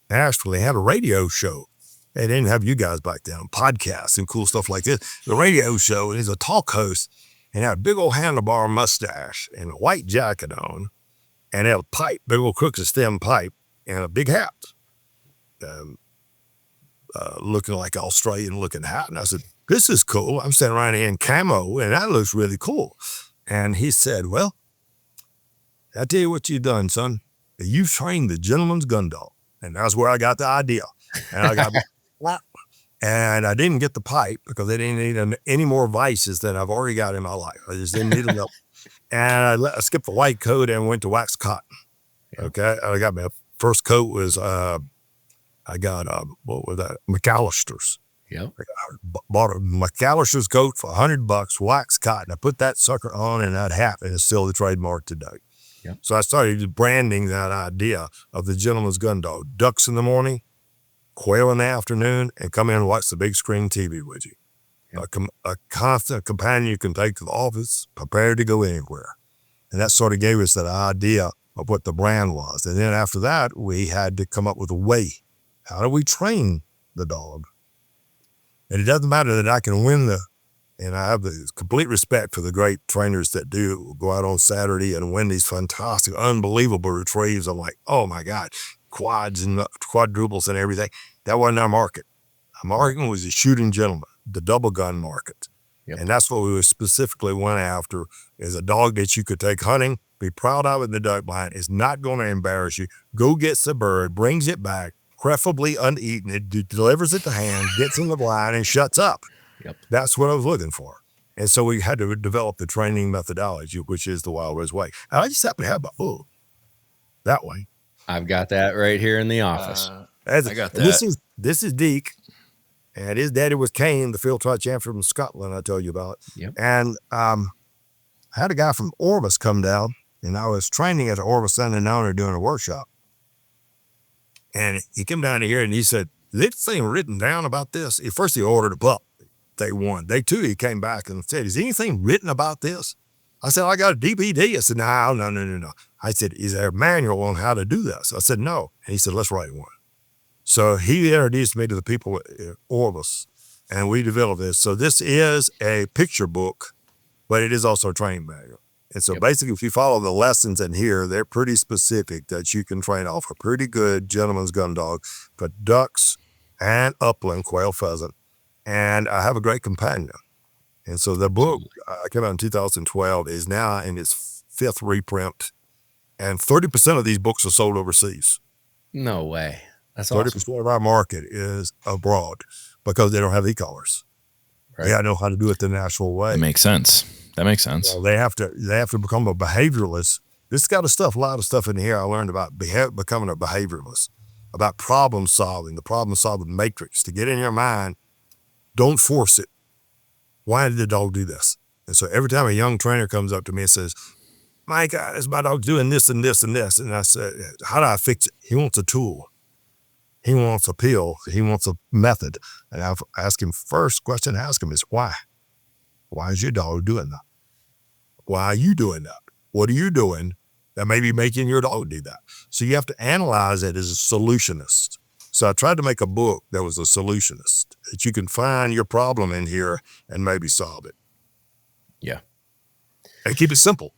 Speaker 2: Nashville. He had a radio show. They didn't have you guys back then, podcasts and cool stuff like this. The radio show, and he's a talk host, and had a big old handlebar mustache and a white jacket on, and had a pipe, big old crooked stem pipe, and a big hat. looking like Australian looking hat. And I said, this is cool. I'm standing around here in camo, and that looks really cool. And he said, well, I tell you what you've done, son. You've trained the gentleman's gun dog. And that's where I got the idea. And I got, and I didn't get the pipe because I didn't need any more vices than I've already got in my life. I just didn't need them. And I skipped the white coat and went to wax cotton. Okay. I got my first coat was, I got, what was that? McAllister's.
Speaker 1: Yep.
Speaker 2: I bought a McAllister's coat for $100, wax cotton. I put that sucker on and that hat, and it's still the trademark today.
Speaker 1: Yep.
Speaker 2: So I started branding that idea of the gentleman's gun dog. Ducks in the morning, quail in the afternoon, and come in and watch the big screen TV with you. Yep. A constant companion you can take to the office, prepared to go anywhere. And that sort of gave us that idea of what the brand was. And then after that, we had to come up with a way. How do we train the dog? And it doesn't matter that I can win and I have the complete respect for the great trainers that do go out on Saturday and win these fantastic, unbelievable retrieves. I'm like, oh my God, quads and quadruples and everything. That wasn't our market. Our market was the shooting gentleman, the double gun market. Yep. And that's what we specifically went after, is a dog that you could take hunting, be proud of in the duck blind, is not going to embarrass you, go gets the bird, brings it back, preferably uneaten, it delivers it to hand, gets in the blind, and shuts up.
Speaker 1: Yep.
Speaker 2: That's what I was looking for. And so we had to develop the training methodology, which is the Wildrose way. And I just happen to have my book that way.
Speaker 1: I've got that right here in the office.
Speaker 3: I got that.
Speaker 2: This is Deke, and his daddy was Kane, the field trial champion from Scotland I told you about.
Speaker 1: Yep.
Speaker 2: And I had a guy from Orvis come down, and I was training at the Orvis Sunday Owner doing a workshop. And he came down here and he said, is anything written down about this? At first he ordered a pup. Day one. Day two, he came back and said, is anything written about this? I said, I got a DVD. I said, no. I said, is there a manual on how to do this? I said, no. And he said, let's write one. So he introduced me to the people at Orvis, and we developed this. So this is a picture book, but it is also a training manual. And so basically, if you follow the lessons in here, they're pretty specific that you can train off a pretty good gentleman's gun dog for ducks and upland quail, pheasant. And I have a great companion. And so the book came out in 2012 is now in its 5th reprint. And 30% of these books are sold overseas.
Speaker 1: No way. That's
Speaker 2: 30%
Speaker 1: awesome.
Speaker 2: of our market is abroad because they don't have e-collars. Right. They gotta know how to do it the natural way.
Speaker 3: That makes sense.
Speaker 2: So they have to become a behavioralist. This got a lot of stuff in here I learned about becoming a behavioralist, about problem solving, the problem solving matrix. To get in your mind, don't force it. Why did the dog do this? And so every time a young trainer comes up to me and says, my God, my dog's doing this and this and this. And I said, how do I fix it? He wants a tool. He wants a pill. He wants a method. And I ask him, first question I ask him is, why? Why is your dog doing that? Why are you doing that? What are you doing that may be making your dog do that? So you have to analyze it as a solutionist. So I tried to make a book that was a solutionist, that you can find your problem in here and maybe solve it.
Speaker 1: Yeah.
Speaker 2: And keep it simple.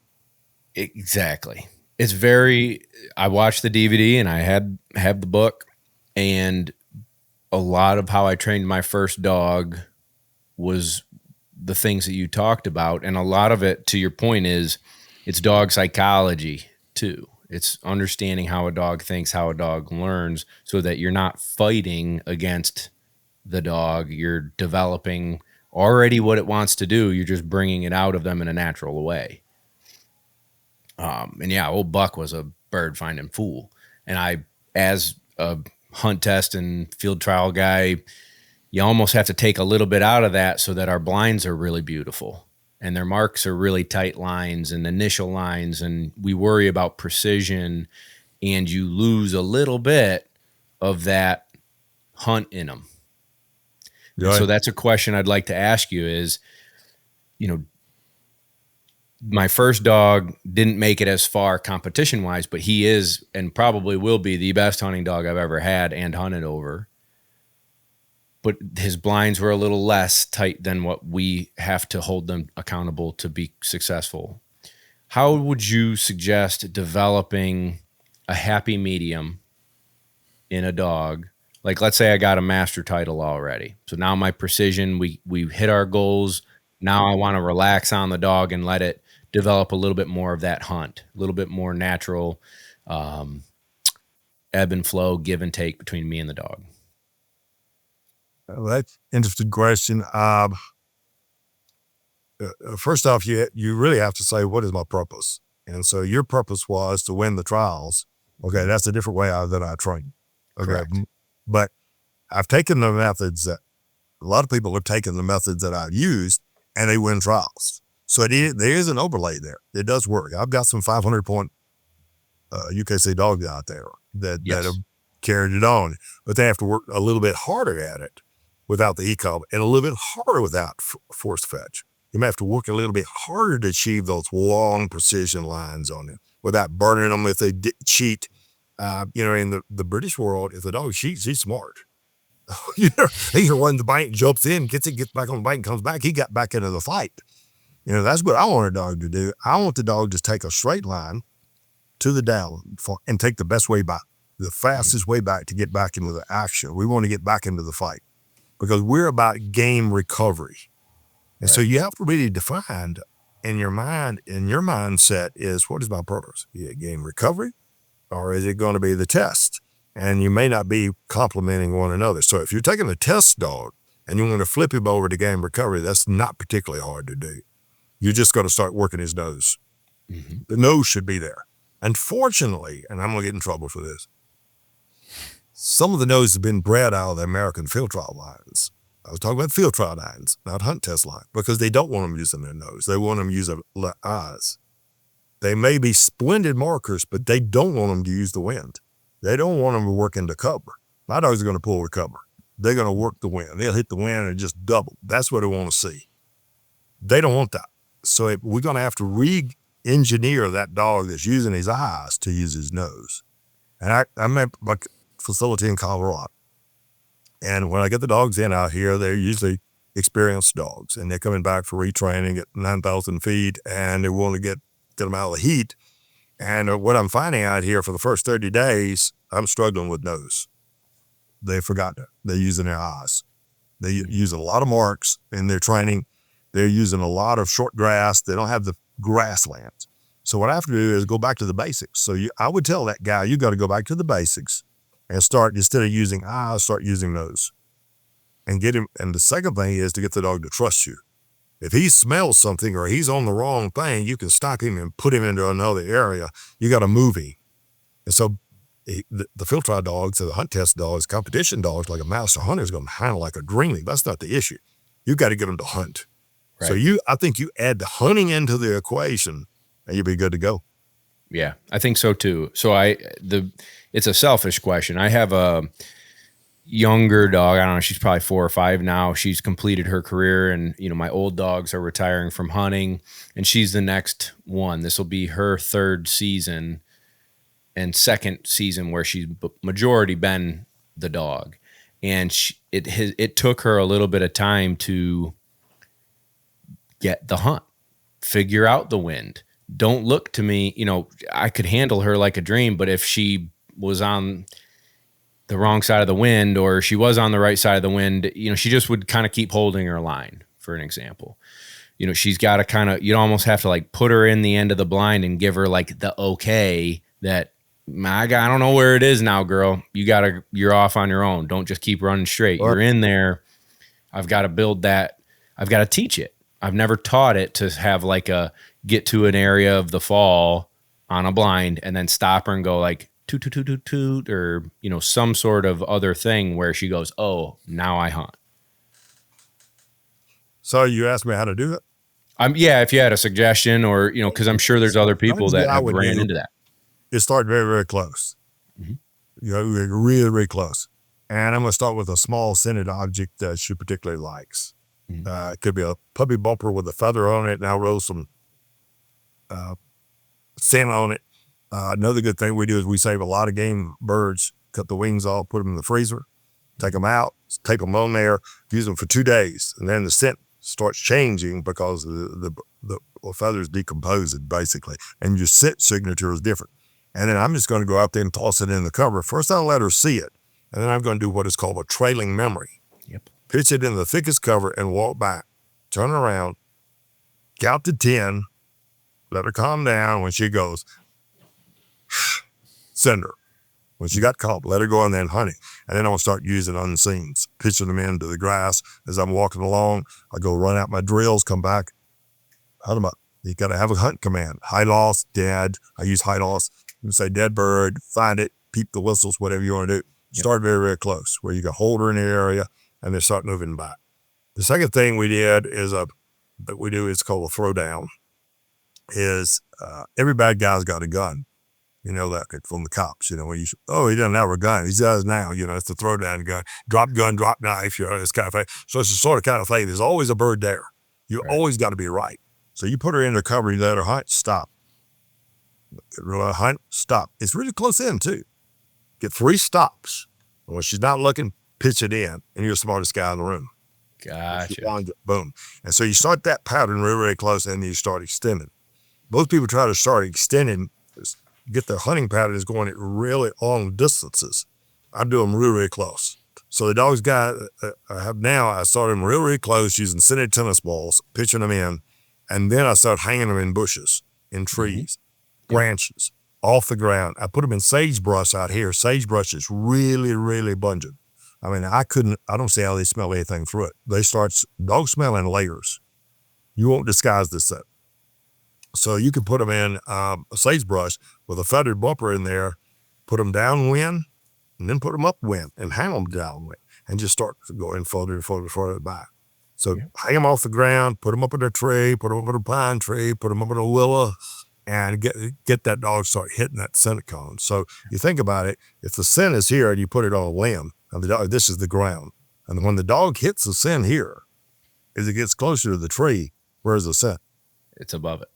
Speaker 1: Exactly. I watched the DVD and I have the book, and a lot of how I trained my first dog was the things that you talked about. And a lot of it, to your point, is it's dog psychology too. It's understanding how a dog thinks, how a dog learns, so that you're not fighting against the dog. You're developing already what it wants to do. You're just bringing it out of them in a natural way. And yeah, old Buck was a bird finding fool. And I, as a hunt test and field trial guy, you almost have to take a little bit out of that so that our blinds are really beautiful and their marks are really tight lines and initial lines. And we worry about precision, and you lose a little bit of that hunt in them. Right. So that's a question I'd like to ask you is, my first dog didn't make it as far competition wise, but he is and probably will be the best hunting dog I've ever had and hunted over. But his blinds were a little less tight than what we have to hold them accountable to be successful. How would you suggest developing a happy medium in a dog? like let's say I got a master title already. So now my precision, we hit our goals. Now I want to relax on the dog and let it develop a little bit more of that hunt, a little bit more natural ebb and flow, give and take between me and the dog.
Speaker 2: Well, that's an interesting question. First off, you really have to say, what is my purpose? And so your purpose was to win the trials. Okay, that's a different way that I train. Okay,
Speaker 1: Correct.
Speaker 2: But I've taken the methods that a lot of people have taken the methods that I've used, and they win trials. So there is an overlay there. It does work. I've got some 500-point UKC dogs out there that have carried it on, but they have to work a little bit harder at it without the e-comm and a little bit harder without forced fetch. You may have to work a little bit harder to achieve those long precision lines on it without burning them if they cheat. In the British world, if the dog cheats, he's smart. He's the one the bite, jumps in, gets back on the bite and comes back. He got back into the fight. That's what I want a dog to do. I want the dog to take a straight line to the down and take the best way back, the fastest way back to get back into the action. We want to get back into the fight because we're about game recovery. And so you have to really define in your mindset is, what is my purpose? Is it game recovery or is it going to be the test? And you may not be complementing one another. So if you're taking a test dog and you want to flip him over to game recovery, that's not particularly hard to do. You're just going to start working his nose. Mm-hmm. The nose should be there. Unfortunately, and I'm going to get in trouble for this, some of the noses have been bred out of the American field trial lines. I was talking about field trial lines, not hunt test line, because they don't want them using their nose. They want them using their eyes. They may be splendid markers, but they don't want them to use the wind. They don't want them to work into cover. My dogs are going to pull the cover. They're going to work the wind. They'll hit the wind and just double. That's what they want to see. They don't want that. So we're going to have to re-engineer that dog that's using his eyes to use his nose. And I'm at my facility in Colorado. And when I get the dogs in out here, they're usually experienced dogs. And they're coming back for retraining at 9,000 feet. And they want to get them out of the heat. And what I'm finding out here for the first 30 days, I'm struggling with nose. They forgot that. They're using their eyes. They use a lot of marks in their training. They're using a lot of short grass. They don't have the grasslands. So what I have to do is go back to the basics. So I would tell that guy, you got to go back to the basics and start, instead of using eyes, start using nose. And get him. And the second thing is to get the dog to trust you. If he smells something or he's on the wrong thing, you can stop him and put him into another area. You got to move him. And so the field trial dogs, or the hunt test dogs, competition dogs, like a master hunter is going to handle like a greenling. That's not the issue. You got to get them to hunt. Right. So I think you add the hunting into the equation and you'll be good to go.
Speaker 1: Yeah, I think so too. So it's a selfish question. I have a younger dog. I don't know. She's probably 4 or 5 now. She's completed her career, and my old dogs are retiring from hunting, and she's the next one. This will be her 3rd season and 2nd season where she's majority been the dog, and it took her a little bit of time to get the hunt, figure out the wind. Don't look to me. I could handle her like a dream, but if she was on the wrong side of the wind or she was on the right side of the wind, she just would kind of keep holding her line, for an example. She's got to kind of, you almost have to like put her in the end of the blind and give her like the okay that, I don't know where it is now, girl. You're off on your own. Don't just keep running straight. You're in there. I've got to build that. I've got to teach it. I've never taught it to have like get to an area of the fall on a blind and then stop her and go like, toot, toot, toot, toot, toot, or, some sort of other thing where she goes, oh, now I hunt.
Speaker 2: So you asked me how to do it?
Speaker 1: Yeah, if you had a suggestion or, because I'm sure there's other people that have ran into that.
Speaker 2: You start very, very close. Mm-hmm. Really, really close. And I'm going to start with a small scented object that she particularly likes. Mm-hmm. It could be a puppy bumper with a feather on it, and I'll roll some scent on it. Another good thing we do is we save a lot of game birds, cut the wings off, put them in the freezer, take them out, tape them on there, use them for 2 days. And then the scent starts changing because the feathers decomposing basically. And your scent signature is different. And then I'm just going to go out there and toss it in the cover. First, I'll let her see it. And then I'm going to do what is called a trailing memory.
Speaker 1: Yep.
Speaker 2: Pitch it in the thickest cover and walk back. Turn around, count to 10, let her calm down. When she goes, send her. When she got caught, let her go and then hunt it. And then I'm going to start using unseens, pitching them into the grass. As I'm walking along, I go run out my drills, come back, hunt them up. You got to have a hunt command. High loss, dead. I use high loss. You can say dead bird, find it, peep the whistles, whatever you want to do. Start very, very close where you can hold her in the area and then start moving back. The second thing we did is it's called a throwdown. Is every bad guy's got a gun. You know that from the cops. You know, when he doesn't have a gun. He does now. You know, it's the throwdown gun. Drop gun, drop knife. You know, it's kind of thing. So it's the sort of kind of thing. There's always a bird there. You always got to be right. So you put her in the cover, you let her hunt, stop. Hunt, stop. It's really close in too. Get 3 stops. And when she's not looking, pitch it in, and you're the smartest guy in the room.
Speaker 1: Gotcha.
Speaker 2: Boom. And so you start that pattern really, really close, and then you start extending. Most people try to start extending, get their hunting patterns going at really long distances. I do them really, really close. So the dogs I have now, I start them really, really close using scented tennis balls, pitching them in, and then I start hanging them in bushes, in trees, branches, off the ground. I put them in sagebrush out here. Sagebrush is really, really abundant. I mean, I don't see how they smell anything through it. Dogs smell in layers. You won't disguise this set. So you can put them in a sagebrush with a feathered bumper in there, put them downwind, and then put them upwind and hang them downwind and just start going further and further, further back. So hang them off the ground, put them up in a tree, put them up in a pine tree, put them up in a willow, and get that dog to start hitting that scent cone. So you think about it, if the scent is here and you put it on a limb, and the dog, this is the ground. And when the dog hits the scent here, as it gets closer to the tree, where's the scent?
Speaker 1: It's above it.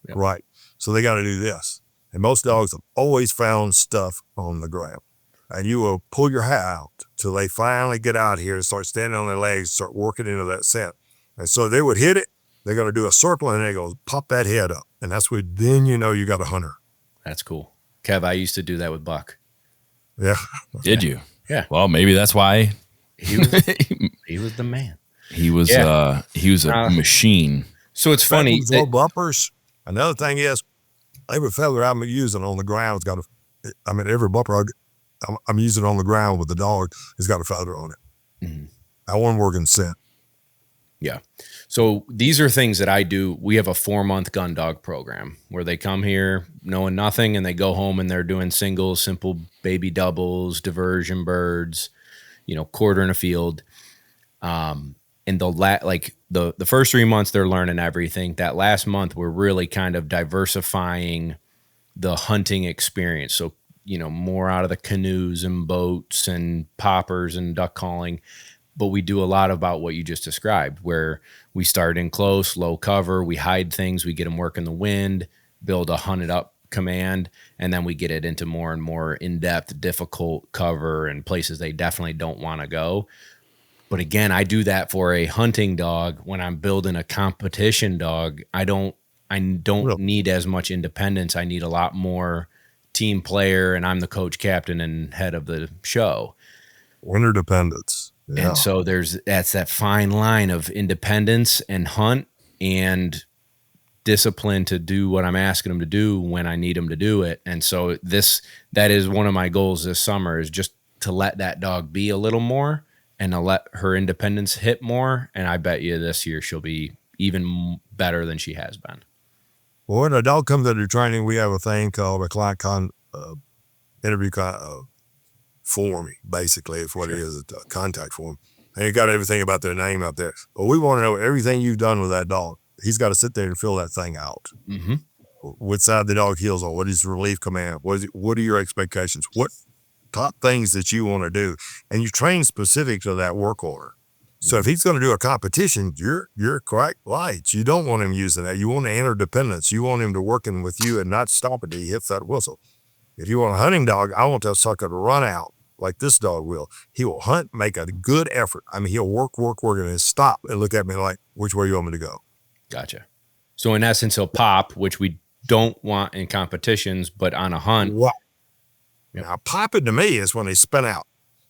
Speaker 2: Yep. Right. So they got to do this. And most dogs have always found stuff on the ground. And you will pull your hat out till they finally get out here and start standing on their legs, start working into that scent. And so they would hit it, they're going to do a circle, and they go pop that head up. And that's when then you know you got a hunter.
Speaker 1: That's cool. Kev, I used to do that with Buck.
Speaker 2: Yeah.
Speaker 3: Did you?
Speaker 1: Yeah.
Speaker 3: Well, maybe that's why
Speaker 1: he was the man.
Speaker 3: He was a machine.
Speaker 1: So it's funny.
Speaker 2: Low bumpers. Another thing is, every feather I'm using on the ground's got every bumper I'm using on the ground with the dog has got a feather on it. Mm-hmm. I want to work in scent.
Speaker 1: Yeah. So these are things that I do. We have a 4-month Gundog program where they come here knowing nothing and they go home and they're doing singles, simple baby doubles, diversion birds, quarter in a field. And the first 3 months they're learning everything. That last month we're really kind of diversifying the hunting experience. So, more out of the canoes and boats and poppers and duck calling. But we do a lot about what you just described, where we start in close, low cover, we hide things, we get them working the wind, build a hunted up command, and then we get it into more and more in-depth, difficult cover and places they definitely don't want to go. But again, I do that for a hunting dog. When I'm building a competition dog, I don't need as much independence. I need a lot more team player, and I'm the coach, captain, and head of the show.
Speaker 2: Interdependence. Yeah.
Speaker 1: And so that's that fine line of independence and hunt and discipline to do what I'm asking them to do when I need them to do it. And so that is one of my goals this summer, is just to let that dog be a little more and to let her independence hit more. And I bet you this year she'll be even better than she has been.
Speaker 2: Well, when a dog comes into training, we have a thing called a client interview form, basically, is what it is, a contact form. And you got everything about their name up there. But we want to know everything you've done with that dog. He's got to sit there and fill that thing out. Mm-hmm. What side the dog heels on? What is the relief command? What are your expectations? What top things that you want to do? And you train specific to that work order. So if he's going to do a competition, you're correct lights. You don't want him using that. You want an interdependence. You want him to working with you and not stop until he hits that whistle. If you want a hunting dog, I want that sucker to run out like this dog will. He will hunt, make a good effort. I mean, he'll work, and then stop and look at me like, which way you want me to go?
Speaker 1: Gotcha. So in essence, he'll pop, which we don't want in competitions, but on a hunt.
Speaker 2: Wow. Yep. Now, popping to me is when they spin out.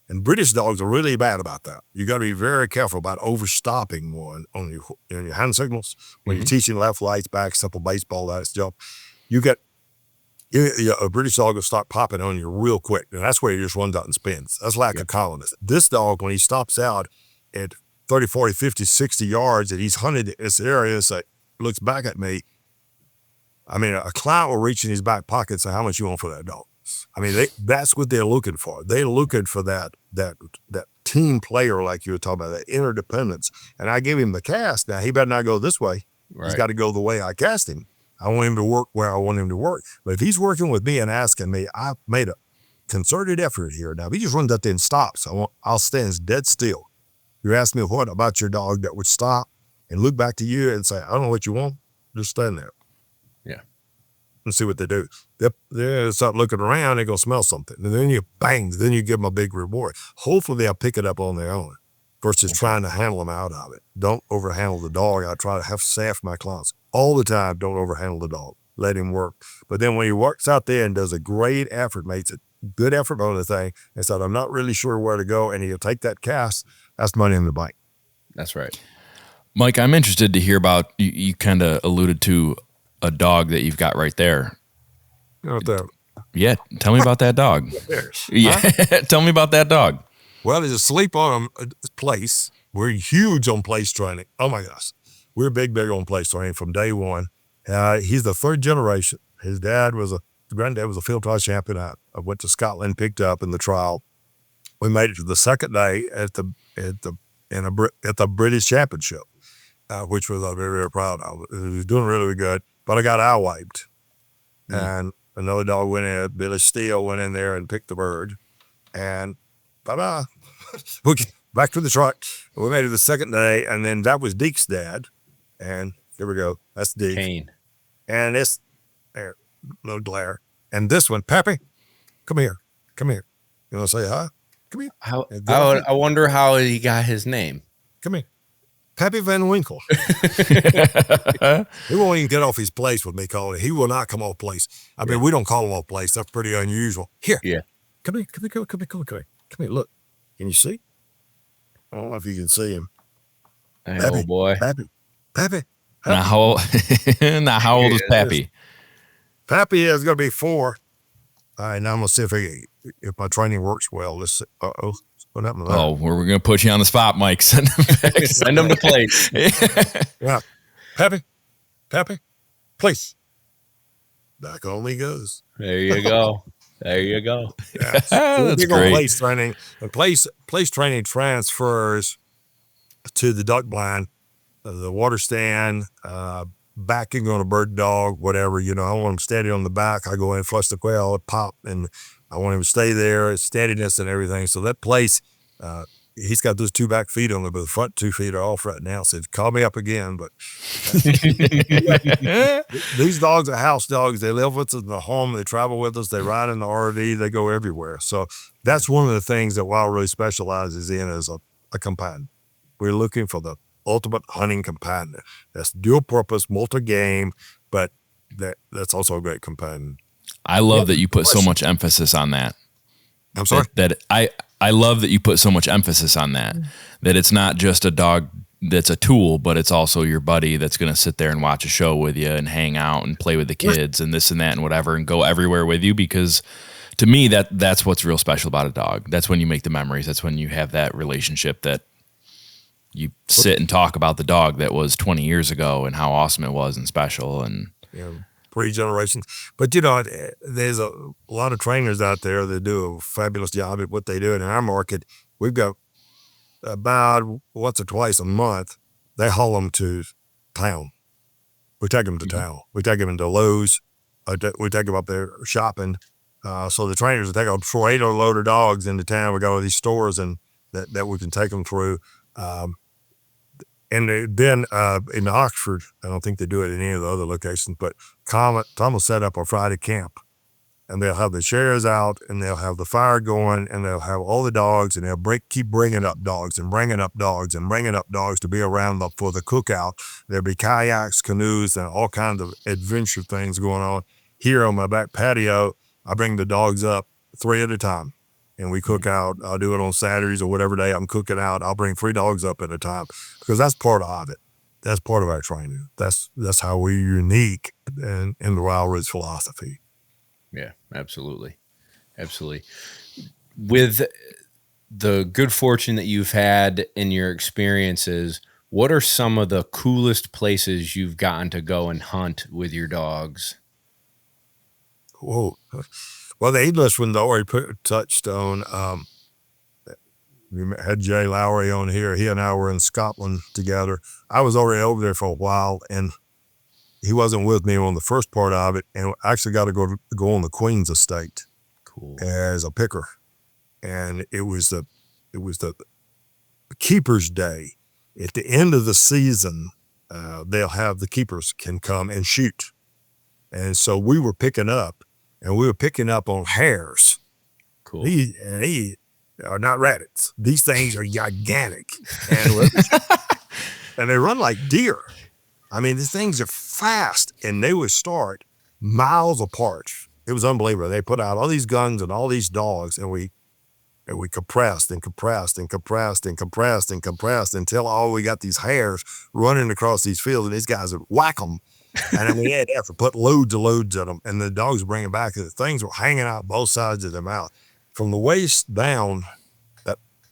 Speaker 2: And British dogs are really bad about that. You got to be very careful about overstopping one on your hand signals. When you're teaching left, lights, back, simple baseball, that stuff, a British dog will start popping on you real quick. And that's where he just runs out and spins. That's like a colonist. This dog, when he stops out at 30, 40, 50, 60 yards and he's hunted this area, so looks back at me. I mean, a client will reach in his back pocket and say, how much you want for that dog? I mean, that's what they're looking for. They're looking for that team player, like you were talking about, that interdependence. And I give him the cast. Now, he better not go this way. Right. He's got to go the way I cast him. I want him to work where I want him to work. But if he's working with me and asking me, I've made a concerted effort here. Now, if he just runs up there and stops, I'll stand dead still. You ask me what about your dog that would stop and look back to you and say, I don't know what you want. Just stand there.
Speaker 1: Yeah.
Speaker 2: And see what they do. They'll start looking around, they're going to smell something. And then you give them a big reward. Hopefully they'll pick it up on their own versus trying to handle them out of it. Don't overhandle the dog. I try to have say for my clients all the time, don't overhandle the dog. Let him work. But then when he works out there and does a great effort, makes a good effort on the thing, and said, I'm not really sure where to go, and he'll take that cast, that's money in the bank.
Speaker 1: That's right.
Speaker 3: Mike, I'm interested to hear about, you kind of alluded to a dog that you've got right there. Yeah, tell me about that dog. Yeah, tell me about that dog.
Speaker 2: Well, he's asleep on a place. We're huge on place training. Oh my gosh, we're big on place training from day one. He's the third generation. His granddad was a field trial champion. I went to Scotland, picked up in the trial. We made it to the second day at the British Championship, which was very, very proud of. He was doing really good, but I got eye wiped. And another dog went in, Billy Steele went in there and picked the bird, and bye-bye. Back to the truck. We made it the second day, and then that was Deke's dad, and here we go. That's Deke.
Speaker 1: Kane.
Speaker 2: And this, there, little glare. And this one, Pappy, come here. You want to say hi? Come here.
Speaker 1: I wonder how he got his name.
Speaker 2: Come here. Pappy Van Winkle. He won't even get off his place with me calling it. He will not come off place. I mean, we don't call him off place. That's pretty unusual. Here.
Speaker 1: Yeah.
Speaker 2: Come here. Come here. Look. Can you see? I don't know if you can see him.
Speaker 1: Hey, Pappy, boy.
Speaker 2: Pappy.
Speaker 3: Now how old is Pappy?
Speaker 2: Pappy is going to be 4. All right, now I'm going to see if my training works well. Let's see. Uh-oh. What happened to that?
Speaker 3: Oh, we're going to put you on the spot, Mike. Send him back.
Speaker 1: Send him to place.
Speaker 2: Yeah. Pappy, please. Back on he goes.
Speaker 1: There you go.
Speaker 2: Yeah.
Speaker 3: That's great.
Speaker 2: Place training. And place training transfers to the duck blind, the water stand, backing on a bird dog, whatever. I want him steady on the back. I go in, flush the quail, pop, and I want him to stay there, steadiness and everything. So that place, he's got those 2 back feet on it, but the front 2 feet are off right now. So call me up again. But these dogs are house dogs. They live with us in the home. They travel with us. They ride in the RV. They go everywhere. So that's one of the things that Wild really specializes in is a companion. We're looking for the ultimate hunting companion. That's dual purpose, multi-game, but that's also a great companion.
Speaker 3: I love that you put so much emphasis on that.
Speaker 2: I'm sorry?
Speaker 3: I love that you put so much emphasis on that. That it's not just a dog that's a tool, but it's also your buddy that's going to sit there and watch a show with you and hang out and play with the kids and this and that and whatever and go everywhere with you, because to me that's what's real special about a dog. That's when you make the memories. That's when you have that relationship that you sit and talk about the dog that was 20 years ago and how awesome it was and special and
Speaker 2: 3 generations. But there's a lot of trainers out there that do a fabulous job at what they do. And in our market, we've got about once or twice a month, they haul them to town. We take them to town. We take them into Lowe's. We take them up there shopping. So the trainers will take a trailer load of dogs into town. We go to these stores and that we can take them through. And then in Oxford, I don't think they do it in any of the other locations, but Tom will set up a Friday camp, and they'll have the chairs out, and they'll have the fire going, and they'll have all the dogs, and they'll keep bringing up dogs to be around for the cookout. There'll be kayaks, canoes, and all kinds of adventure things going on. Here on my back patio, I bring the dogs up 3 at a time. and we cook out. I'll do it on Saturdays or whatever day I'm cooking out. I'll bring 3 dogs up at a time because that's part of it. That's part of our training. That's how we're unique in the Wildrose philosophy.
Speaker 1: Yeah, absolutely. Absolutely. With the good fortune that you've had in your experiences, what are some of the coolest places you've gotten to go and hunt with your dogs?
Speaker 2: Whoa. Well, the aidless one already touched on. We had Jay Lowry on here. He and I were in Scotland together. I was already over there for a while, and he wasn't with me on the first part of it, and I actually got to go on the Queen's estate.
Speaker 1: Cool.
Speaker 2: As a picker. And it was the keeper's day. At the end of the season, they'll have the keepers can come and shoot. And so we were picking up on hares.
Speaker 1: Cool.
Speaker 2: These are not rabbits. These things are gigantic. And they run like deer. I mean, these things are fast, and they would start miles apart. It was unbelievable. They put out all these guns and all these dogs, and we compressed and compressed and compressed and compressed and compressed until we got these hares running across these fields, and these guys would whack them. And then we had to put loads of loads at them, and the dogs would bring them back, and the things were hanging out both sides of their mouth. From the waist down,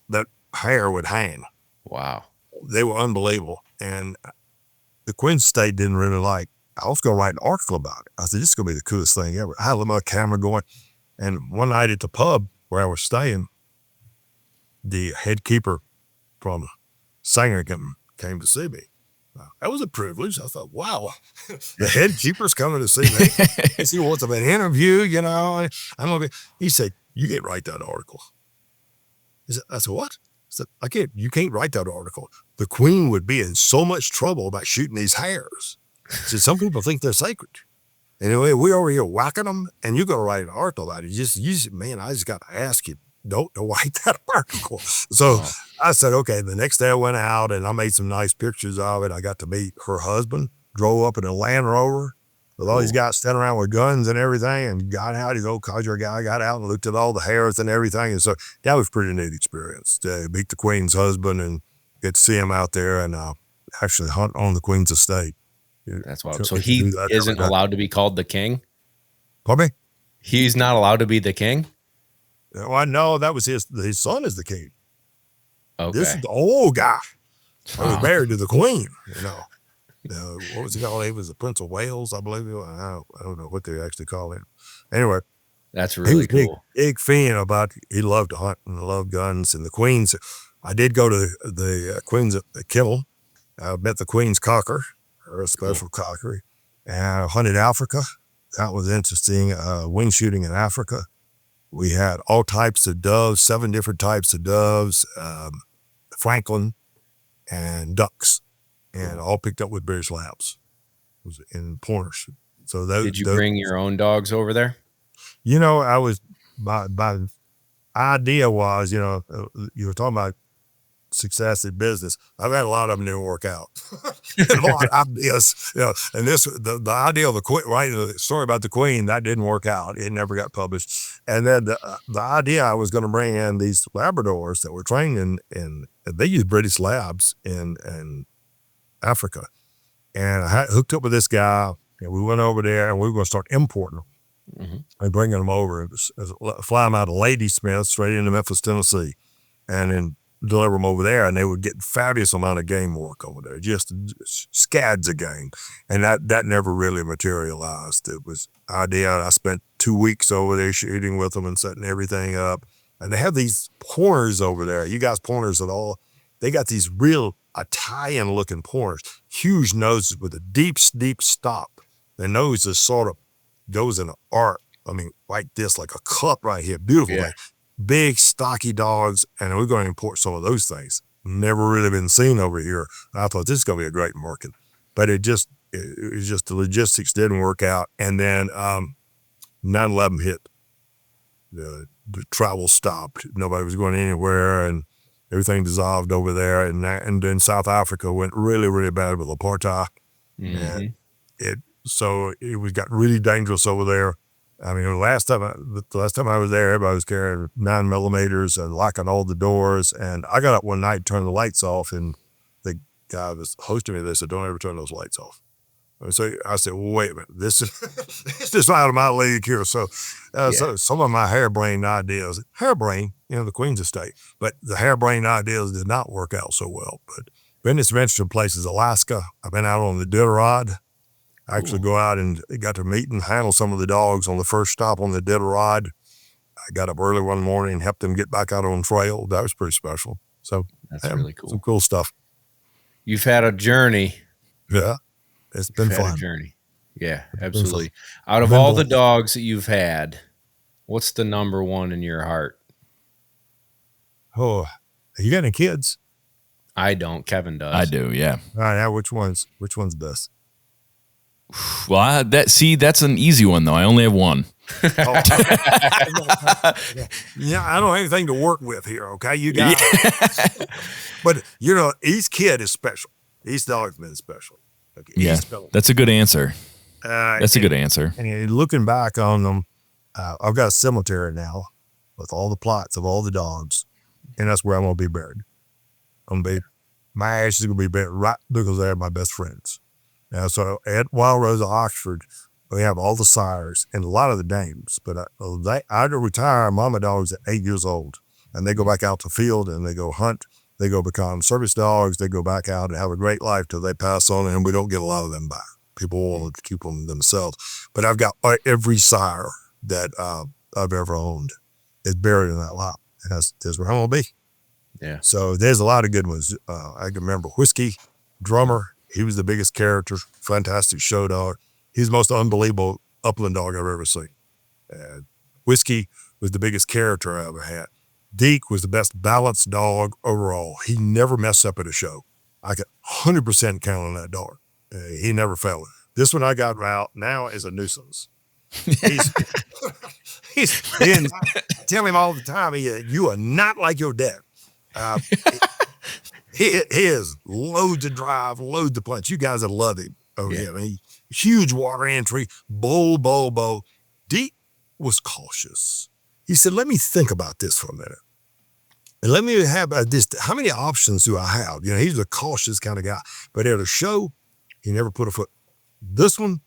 Speaker 2: that hair would hang.
Speaker 1: Wow.
Speaker 2: They were unbelievable. And the Queen State didn't really like. I was going to write an article about it. I said, this is going to be the coolest thing ever. I had my camera going. And one night at the pub where I was staying, the head keeper from Sanger came to see me. That was a privilege. I thought, wow, the head keeper's coming to see me. He wants an interview, you know. He said, you can't write that article. I said, what? I said, you can't write that article. The Queen would be in so much trouble about shooting these hares. I said, some people think they're sacred. Anyway, we're over here whacking them, and you're going to write an article about it. Man, I just got to ask you, don't write that article. So I said, okay. The next day I went out, and I made some nice pictures of it. I got to meet her husband, drove up in a Land Rover with all these guys standing around with guns and everything, and got out. His old codger guy got out and looked at all the hares and everything. And so that was a pretty neat experience to meet the Queen's husband and get to see him out there and actually hunt on the Queen's estate.
Speaker 1: That's wild. So he isn't allowed to be called the king?
Speaker 2: Pardon me?
Speaker 1: He's not allowed to be the king?
Speaker 2: Well, I know that was his son is the king.
Speaker 1: Okay.
Speaker 2: This is the old guy. He was married to the Queen, you know. What was he called? He was the Prince of Wales, I believe. I don't know what they actually call him. Anyway.
Speaker 1: That's really cool.
Speaker 2: He was big fan about, he loved to hunt and loved guns. And the Queen's, I did go to the Queen's kennel. I met the Queen's cocker, her special cocker. And I hunted Africa. That was interesting. Wing shooting in Africa. We had all types of doves, 7 different types of doves, Franklin, and ducks, and all picked up with British labs. It was in pointers. So
Speaker 1: did you bring your own dogs over there?
Speaker 2: You know, I was my idea was, you know, you were talking about success in business. I've had a lot of them didn't work out. A lot of ideas, you know, and the idea of the Queen, writing the story about the Queen, that didn't work out. It never got published. And then the idea I was going to bring in these Labradors that were trained in they use British labs in Africa. And I hooked up with this guy, and we went over there, and we were going to start importing them. Mm-hmm. And bringing them over, fly them out of Ladysmith straight into Memphis, Tennessee, and then deliver them over there, and they would get fabulous amount of game work over there, just scads of game. And that never really materialized. It was idea. I spent 2 weeks over there shooting with them and setting everything up. And they have these pointers over there. You guys pointers at all? They got these real Italian looking pointers, huge noses with a deep stop. Their nose is sort of goes in an arc. I mean, like this, like a cup right here. Beautiful thing. Big, stocky dogs, and we're going to import some of those things. Never really been seen over here. I thought this is going to be a great market, but it was just the logistics didn't work out. And then 9/11 hit. The travel stopped. Nobody was going anywhere, and everything dissolved over there. And then South Africa went really, really bad with apartheid, and so it got really dangerous over there. I mean, the last time I was there, everybody was carrying 9mm and locking all the doors. And I got up one night and turned the lights off, and the guy was hosting me. They said, "Don't ever turn those lights off." So I said, "Well, wait a minute. This is out of my league here." So some of my harebrained ideas, the Queen's estate, but the harebrained ideas did not work out so well. But been to some interesting places. Alaska. I've been out on the Iditarod. I actually go out and got to meet and handle some of the dogs on the first stop on the Iditarod. I got up early one morning and helped them get back out on trail. That was pretty special. So
Speaker 1: that's really cool.
Speaker 2: Some cool stuff.
Speaker 1: You've had a journey.
Speaker 2: Yeah, it's been fun.
Speaker 1: A journey. Yeah, absolutely. Out of all the dogs that you've had, what's the number one in your heart?
Speaker 2: Oh, you got any kids?
Speaker 1: I don't. Kevin does.
Speaker 3: I do. Yeah.
Speaker 2: All right. Now, which one's best?
Speaker 3: Well, that's an easy one though. I only have one.
Speaker 2: Yeah, I don't have anything to work with here. Okay, you got. But each kid is special. Each dog's been special. Okay,
Speaker 3: yeah, that's a good answer. That's a good answer.
Speaker 2: And looking back on them, I've got a cemetery now with all the plots of all the dogs, and that's where I'm gonna be buried. My ashes are gonna be buried right because they're my best friends. Now, so at Wildrose, Oxford, we have all the sires and a lot of the dames. But I retire mama dogs at 8 years old, and they go back out to the field and they go hunt. They go become service dogs. They go back out and have a great life till they pass on, and we don't get a lot of them back. People want to keep them themselves. But I've got every sire that I've ever owned is buried in that lot, and that's where I'm gonna be.
Speaker 1: Yeah.
Speaker 2: So there's a lot of good ones. I can remember Whiskey, drummer. He was the biggest character, fantastic show dog. He's the most unbelievable upland dog I've ever seen. Whiskey was the biggest character I ever had. Deke was the best balanced dog overall. He never messed up at a show. I could 100% count on that dog. He never failed. This one I got out now is a nuisance. He's tell him all the time, you are not like your dad. He is loads to drive, loads to punch. You guys will love him. Oh, yeah. I mean, huge water entry, bull. Deke was cautious. He said, let me think about this for a minute. And let me have this. How many options do I have? He's a cautious kind of guy. But at a show, he never put a foot. This one,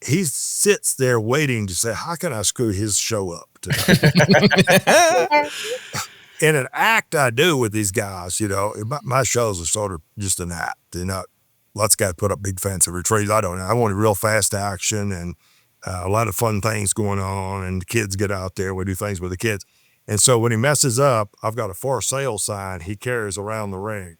Speaker 2: he sits there waiting to say, how can I screw his show up today? In an act I do with these guys, my shows are sort of just an act. Lots of guys put up big fancy retreats. I don't know. I want real fast action and a lot of fun things going on, and the kids get out there. We do things with the kids. And so when he messes up, I've got a for sale sign he carries around the ring.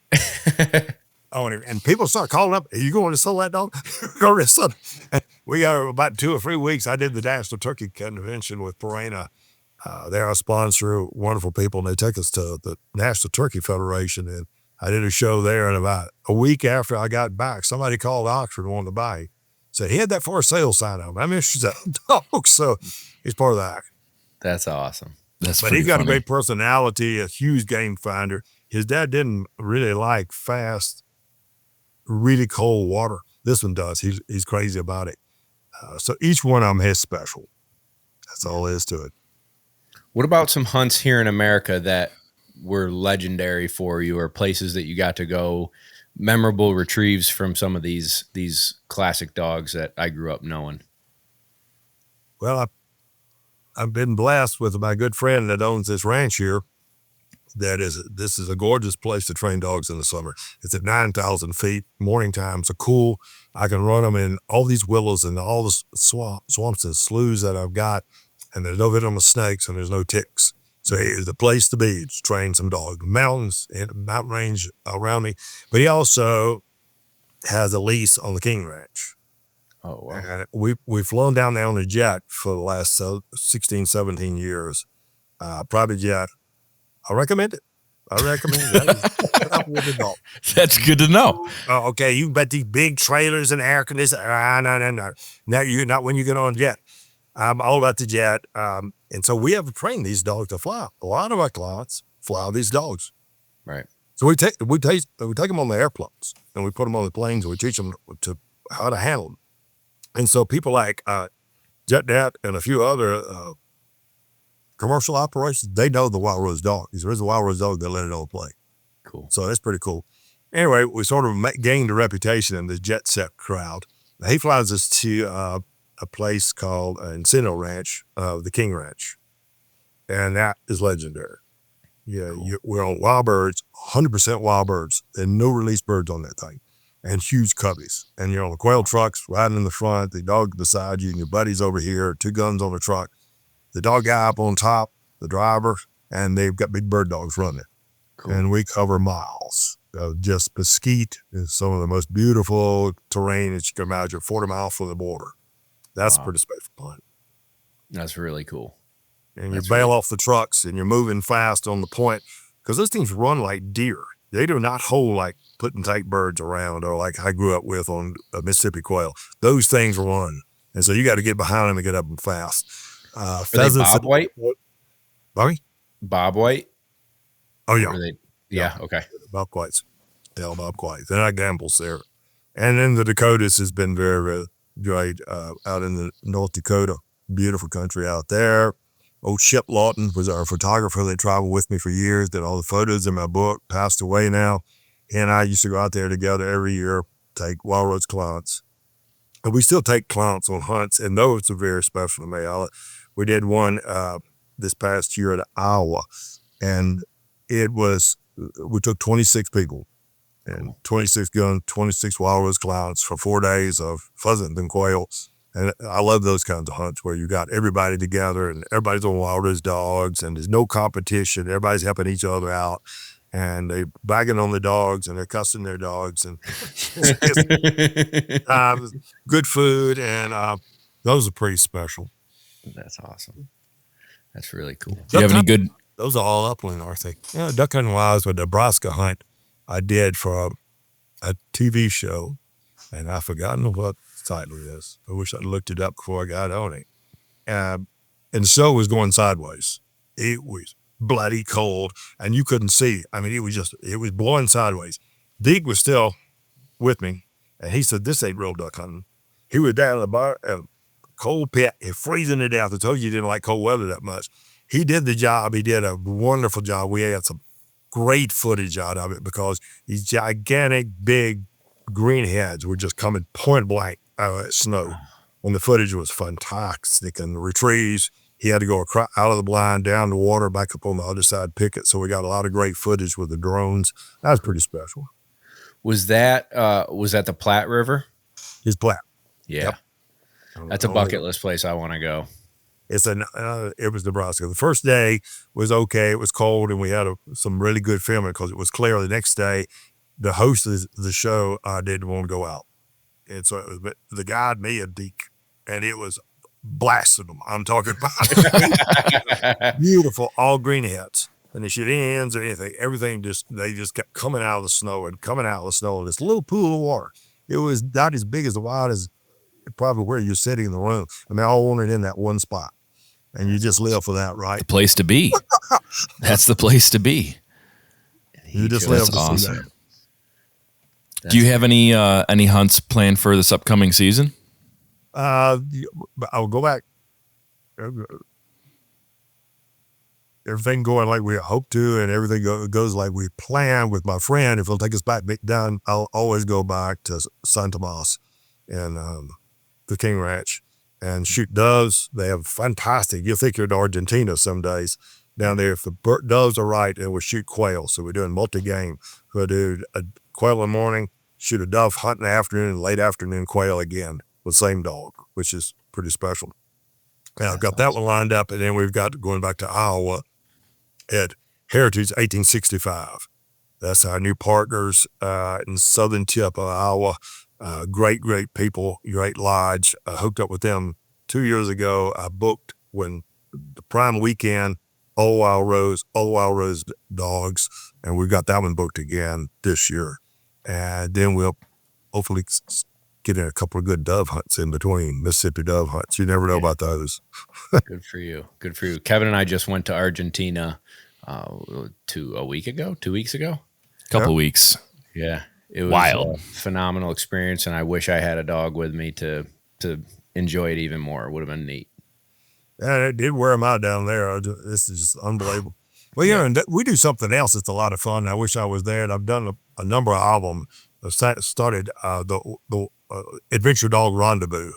Speaker 2: And people start calling up, are you going to sell that dog? And we got about 2 or 3 weeks. I did the National Turkey Convention with Perena. They're our sponsor, wonderful people, and they take us to the National Turkey Federation. And I did a show there, and about a week after I got back, somebody called Oxford and wanted to buy him. Said he had that for sale sign on him. I'm interested in that dog, so he's part of that.
Speaker 1: That's awesome.
Speaker 2: But he's got a great personality, a huge game finder. His dad didn't really like fast, really cold water. This one does. He's crazy about it. So each one of them is special. That's all there is to it.
Speaker 1: What about some hunts here in America that were legendary for you, or places that you got to go, memorable retrieves from some of these classic dogs that I grew up knowing?
Speaker 2: Well, I've been blessed with my good friend that owns this ranch here. This is a gorgeous place to train dogs in the summer. It's at 9,000 feet. Morning times are cool. I can run them in all these willows and all the swamps and sloughs that I've got. And there's no venomous snakes and there's no ticks. So it's the place to be to train some dogs. Mountains and mountain range around me. But he also has a lease on the King Ranch.
Speaker 1: Oh, wow.
Speaker 2: And we've flown down there on a jet for the last 16, 17 years. Private jet. I recommend it.
Speaker 3: That's good to know.
Speaker 2: Okay, you bet these big trailers and air conditioning. No. Now you're not when you get on jet. I'm all about the jet. And so we have trained these dogs to fly. A lot of our clients fly these dogs.
Speaker 1: Right.
Speaker 2: So we take them on the airplanes and we put them on the planes and we teach them how to handle them. And so people like JetNet and a few other commercial operations, they know the Wildrose dog. If there's a Wildrose dog, they let it all play.
Speaker 1: Cool.
Speaker 2: So that's pretty cool. Anyway, we sort of gained a reputation in the jet set crowd. He flies us to a place called Encino Ranch, the King Ranch. And that is legendary. Yeah,
Speaker 1: Cool.
Speaker 2: We're on wild birds, 100% wild birds, and no release birds on that thing, and huge cubbies. And you're on the quail trucks, riding in the front, the dog beside you, and your buddies over here, 2 guns on the truck, the dog guy up on top, the driver, and they've got big bird dogs running.
Speaker 1: Cool.
Speaker 2: And we cover miles of just mesquite is some of the most beautiful terrain that you can imagine, 40 miles from the border. That's pretty special fun.
Speaker 1: That's really cool.
Speaker 2: And you bail off the trucks and you're moving fast on the point because those things run like deer. They do not hold like putting tight birds around or like I grew up with on a Mississippi quail. Those things run. And so you got to get behind them and get up and fast.
Speaker 1: Pheasants. Bob White?
Speaker 2: Bobby?
Speaker 1: Bob White?
Speaker 2: Oh, yeah.
Speaker 1: Yeah, okay.
Speaker 2: Bob Whites. Bob Whites. They're not gambles there. And then the Dakotas has been very, very great out in the North Dakota. Beautiful country out there. Old Shep Lawton was our photographer that traveled with me for years, did all the photos in my book, passed away now. He and I used to go out there together every year, take Wildrose clients. And we still take clients on hunts, and those are very special to me. We did one this past year at Iowa, and we took 26 people and 26 guns, 26 Wildrose clients for 4 days of pheasant and quail. And I love those kinds of hunts where you got everybody together and everybody's on Wildrose dogs and there's no competition. Everybody's helping each other out and they're bagging on the dogs and they're cussing their dogs and good food. And those are pretty special.
Speaker 1: That's awesome. That's really cool.
Speaker 3: Do you have any good?
Speaker 2: Those are all upland, aren't they? Yeah, duck hunting wise with Nebraska hunt I did for a TV show and I've forgotten what title it is. I wish I'd looked it up before I got on it. And the show was going sideways. It was bloody cold and you couldn't see. I mean, it was blowing sideways. Deke was still with me and he said, this ain't real duck hunting. He was down in the bar, cold pit, freezing to death. I told you he didn't like cold weather that much. He did the job. He did a wonderful job. We had some great footage out of it because these gigantic, big greenheads were just coming point blank out of snow. And the footage was fantastic. And the retrieves, he had to go out of the blind, down the water, back up on the other side, pick it. So we got a lot of great footage with the drones. That was pretty special.
Speaker 1: Was that the Platte River?
Speaker 2: It's Platte.
Speaker 1: Yeah.
Speaker 2: Yep.
Speaker 1: That's a bucket list place I want to go.
Speaker 2: It was Nebraska. The first day was okay. It was cold and we had some really good filming because it was clear. The next day, the host of the show didn't want to go out. And so it was the guide, me, and Deke, and it was blasting them. I'm talking about beautiful, all green hats. And they shoot ends or anything. Everything they just kept coming out of the snow and coming out of the snow in this little pool of water. It was not as big as wide as probably where you're sitting in the room. And they all wanted in that one spot. And you just live for that, right?
Speaker 3: The place to be. That's the place to be.
Speaker 2: You just live
Speaker 3: That's
Speaker 2: to
Speaker 3: awesome.
Speaker 2: see that.
Speaker 3: Do you have any hunts planned for this upcoming season?
Speaker 2: I'll go back. Everything going like we hope to, and everything goes like we planned with my friend. If he'll take us back down, I'll always go back to San Tomas and the King Ranch and shoot doves. They have fantastic. You'll think you're in Argentina some days down there. If the doves are right, and we'll shoot quail. So we're doing multi-game. We'll do a quail in the morning, shoot a dove, hunt in the afternoon, and late afternoon quail again with the same dog, which is pretty special. And I've got that one lined up, and then we've got going back to Iowa at Heritage 1865. That's our new partners in southern tip of Iowa. Great people, great lodge. I hooked up with them 2 years ago. I booked when the prime weekend, all Wildrose dogs, and we've got that one booked again this year. And then we'll hopefully get in a couple of good dove hunts in between, Mississippi dove hunts. You never know about those.
Speaker 1: Good for you. Kevin and I just went to Argentina 2 weeks ago.
Speaker 3: Couple weeks.
Speaker 1: Yeah. It was
Speaker 3: wild,
Speaker 1: a phenomenal experience, and I wish I had a dog with me to enjoy it even more. It would have been neat.
Speaker 2: And it did wear them out down there. This is just unbelievable. Well, you know, and we do something else that's a lot of fun. I wish I was there. And I've done a number of them. I started the Adventure Dog Rendezvous.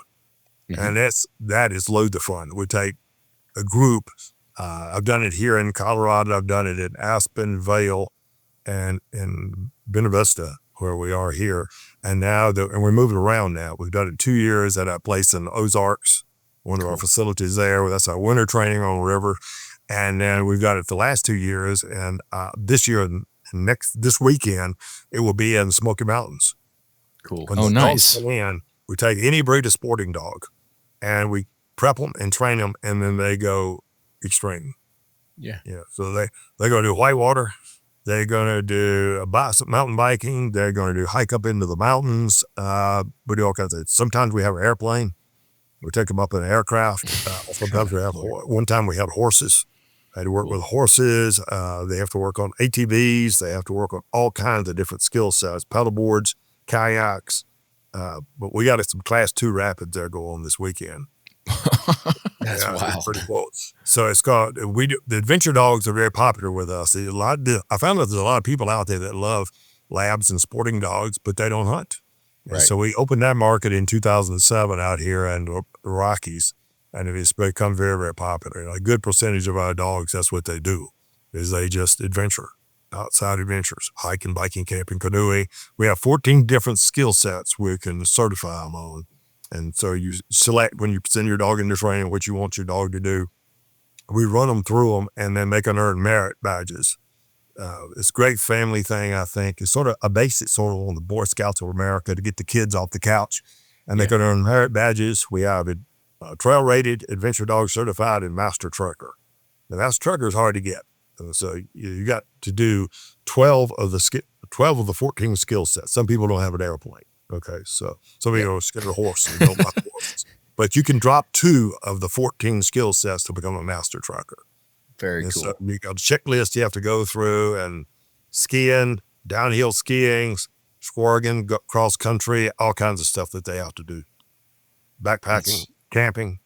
Speaker 2: And that is loads of fun. We take a group. I've done it here in Colorado. I've done it in Aspen, Vail, and in Buena Vista, where we are here. And now, and we're moving around now. We've done it 2 years at a place in Ozarks, one of our facilities there. That's our winter training on the river. And then we've got it the last 2 years. And this year and this weekend, it will be in the Smoky Mountains.
Speaker 1: Cool.
Speaker 2: When
Speaker 3: Oh,
Speaker 2: the
Speaker 3: nice.
Speaker 2: dogs come in, we take any breed of sporting dog and we prep them and train them, and then they go extreme.
Speaker 1: Yeah.
Speaker 2: Yeah. So they're going to do whitewater. They're going to do mountain biking. They're going to do hike up into the mountains. We do all kinds of. Sometimes we have an airplane. We take them up in an aircraft. Sometimes we have. One time we had horses. I had to work with horses. They have to work on ATVs. They have to work on all kinds of different skill sets, paddle boards, kayaks. But we got some Class 2 rapids there going on this weekend.
Speaker 1: That's wild.
Speaker 2: It's pretty close. So it's called. The adventure dogs are very popular with us. I found that there's a lot of people out there that love labs and sporting dogs, but they don't hunt.
Speaker 1: Right.
Speaker 2: So we opened that market in 2007 out here in the Rockies, and it's become very, very popular. And a good percentage of our dogs, that's what they do, is they just adventure, outside adventures, hiking, biking, camping, canoeing. We have 14 different skill sets we can certify them on. And so you select, when you send your dog into training, what you want your dog to do. We run them through them, and then they can earn merit badges. It's a great family thing, I think. It's sort of a basic sort of on the Boy Scouts of America to get the kids off the couch, and they can earn merit badges. We have a trail-rated, adventure dog certified, and master trucker. Now, master trucker is hard to get. So you got to do 12 of the 14 skill sets. Some people don't have an airplane. Okay, so some people get a horse and don't like horses. But you can drop 2 of the 14 skill sets to become a master trucker.
Speaker 1: Very cool.
Speaker 2: So you got a checklist you have to go through, and skiing, downhill skiing, squirging, cross country, all kinds of stuff that they have to do. Backpacking, camping.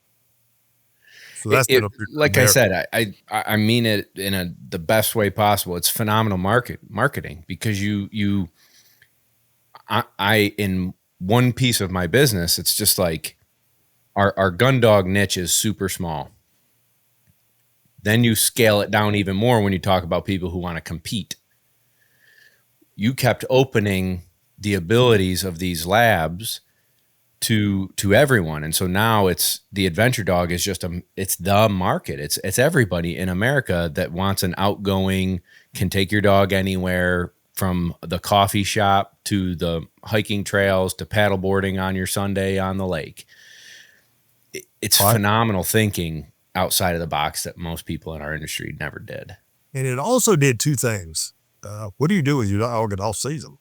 Speaker 2: So that's
Speaker 1: like I said, I mean it in the best way possible. It's phenomenal marketing, because I in one piece of my business, it's just like our Gundog niche is super small. Then you scale it down even more when you talk about people who want to compete. You kept opening the abilities of these labs to everyone. And so now it's the adventure dog is just it's the market. It's everybody in America that wants an outgoing, can take your dog anywhere, from the coffee shop to the hiking trails to paddleboarding on your Sunday on the lake. It's phenomenal thinking outside of the box that most people in our industry never did.
Speaker 2: And it also did 2 things. What do you do with your dog in off season?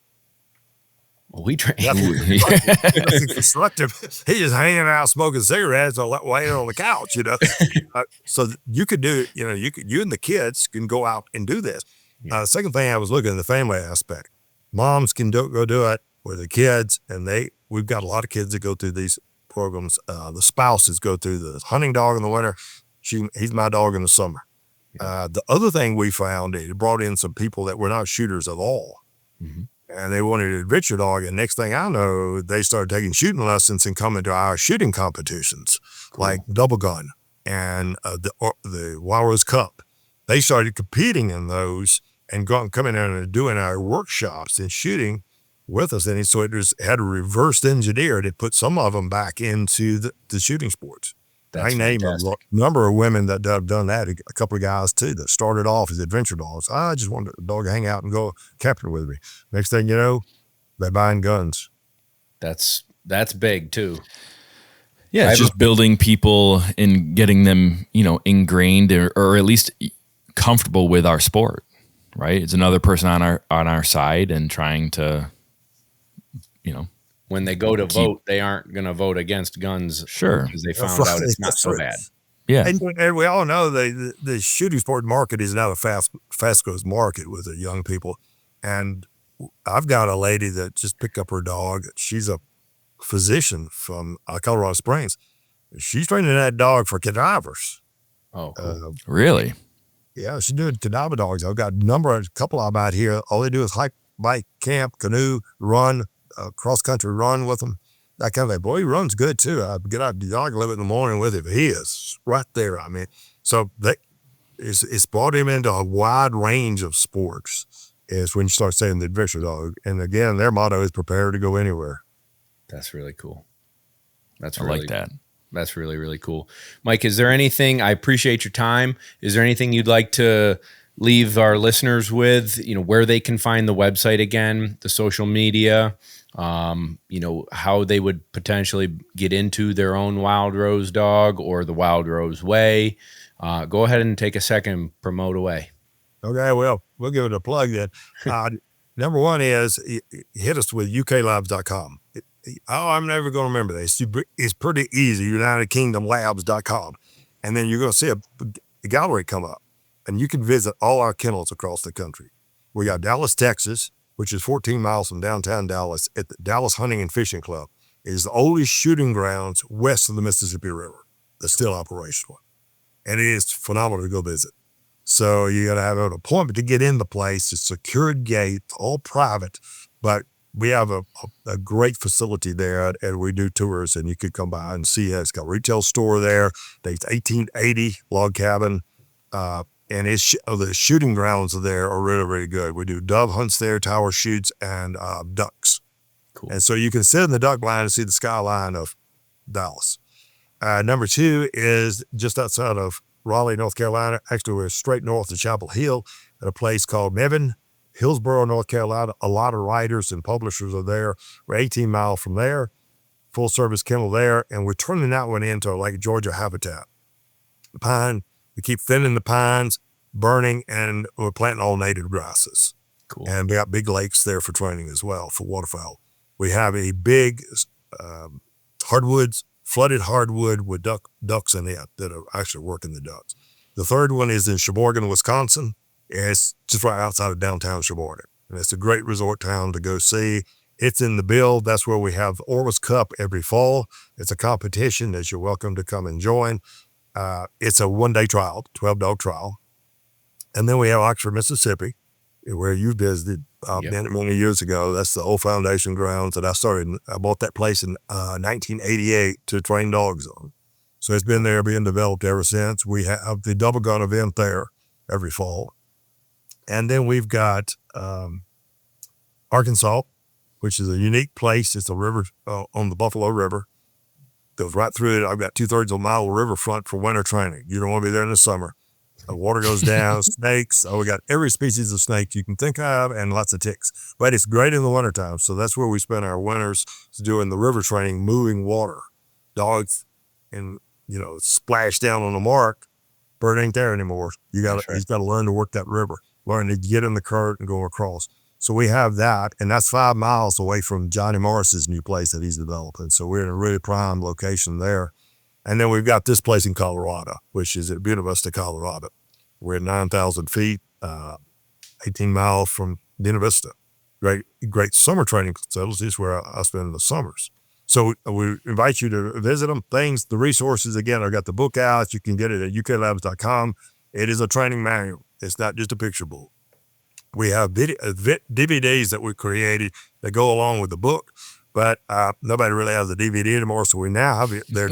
Speaker 1: Well, we train.
Speaker 2: Nothing constructive. He's just hanging out smoking cigarettes or laying on the couch, so you could do, you and the kids can go out and do this. The second thing I was looking at the family aspect. Moms can go do it with the kids, and we've got a lot of kids that go through these programs. The spouses go through the hunting dog in the winter. He's my dog in the summer. The other thing we found, it brought in some people that were not shooters at all. Mm-hmm. And they wanted an adventure dog. And next thing I know, they started taking shooting lessons and coming to our shooting competitions, like Double Gun and the Wildrose Cup. They started competing in those and coming in and doing our workshops and shooting with us. And so it had a reverse engineer to put some of them back into the shooting sports. I named a number of women that have done that, a couple of guys too, that started off as adventure dogs. I just wanted a dog to hang out and go camping with me. Next thing you know, they're buying guns.
Speaker 1: That's big too.
Speaker 3: Yeah, it's just building people and getting them, ingrained or at least comfortable with our sport, right? It's another person on our side and trying to,
Speaker 1: when they go to vote, they aren't going to vote against guns.
Speaker 3: Sure.
Speaker 1: Because they found out it's not so bad.
Speaker 3: Yeah.
Speaker 2: And we all know the shooting sport market is now a fast growth market with the young people. And I've got a lady that just picked up her dog. She's a physician from Colorado Springs. She's training that dog for cadavers.
Speaker 1: Oh, cool.
Speaker 3: Really?
Speaker 2: Yeah, she's doing cadaver dogs. I've got a couple of them out here. All they do is hike, bike, camp, canoe, run, cross-country run with them, that kind of thing. Boy, he runs good, too. I get out the dog a little bit in the morning with him. He is right there. I mean, so it's brought him into a wide range of sports is when you start saying the adventure dog. And again, their motto is prepare to go anywhere.
Speaker 1: That's really cool.
Speaker 3: I like that.
Speaker 1: That's really, really cool. Mike, is there anything, I appreciate your time. Is there anything you'd like to leave our listeners with, where they can find the website again, the social media, how they would potentially get into their own Wildrose dog or the Wildrose way? Go ahead and take a second, promote away.
Speaker 2: Okay, well, we'll give it a plug then. Number one is hit us with uklabs.com. I'm never going to remember this. It's pretty easy, UnitedKingdomLabs.com. And then you're going to see a gallery come up, and you can visit all our kennels across the country. We got Dallas, Texas, which is 14 miles from downtown Dallas at the Dallas Hunting and Fishing Club. It is the oldest shooting grounds west of the Mississippi River that's still operational. And it is phenomenal to go visit. So you got to have an appointment to get in the place. It's secured gate, all private, but we have a great facility there, and we do tours, and you could come by and see it. It's got a retail store there. It's 1880 log cabin, and the shooting grounds there are really, really good. We do dove hunts there, tower shoots, and ducks.
Speaker 1: Cool.
Speaker 2: And so you can sit in the duck line and see the skyline of Dallas. Number two is just outside of Raleigh, North Carolina. Actually, we're straight north of Chapel Hill at a place called Mebane, Hillsborough, North Carolina. A lot of writers and publishers are there. We're 18 miles from there, full service kennel there, and we're turning that one into a Lake Georgia habitat. Pine, we keep thinning the pines, burning, and we're planting all native grasses.
Speaker 1: Cool.
Speaker 2: And we got big lakes there for training as well, for waterfowl. We have a big flooded hardwood with ducks in it that are actually working the ducks. The third one is in Sheboygan, Wisconsin. It's just right outside of downtown Sheboygan. And it's a great resort town to go see. It's in the Bill. That's where we have Orvis Cup every fall. It's a competition that you're welcome to come and join. It's a one-day trial, 12-dog trial. And then we have Oxford, Mississippi, where you visited many years ago. That's the old foundation grounds that I bought that place in 1988 to train dogs on. So it's been there, being developed ever since. We have the double gun event there every fall. And then we've got Arkansas, which is a unique place. It's a river on the Buffalo River. Goes right through it. I've got 2/3 of a mile of riverfront for winter training. You don't want to be there in the summer. The water goes down, snakes. We got every species of snake you can think of and lots of ticks. But it's great in the wintertime. So that's where we spend our winters doing the river training, moving water. Dogs and, splash down on the mark. Bird ain't there anymore. He's got to learn to work that river, learn to get in the current and go across. So we have that, and that's 5 miles away from Johnny Morris's new place that he's developing. So we're in a really prime location there. And then we've got this place in Colorado, which is at Buena Vista, Colorado. We're at 9,000 feet, 18 miles from Buena Vista. Great summer training facilities where I spend the summers. So we invite you to visit them. The resources, again, I got the book out. You can get it at uklabs.com. It is a training manual. It's not just a picture book. We have DVDs that we created that go along with the book, but nobody really has a DVD anymore. So we now have they're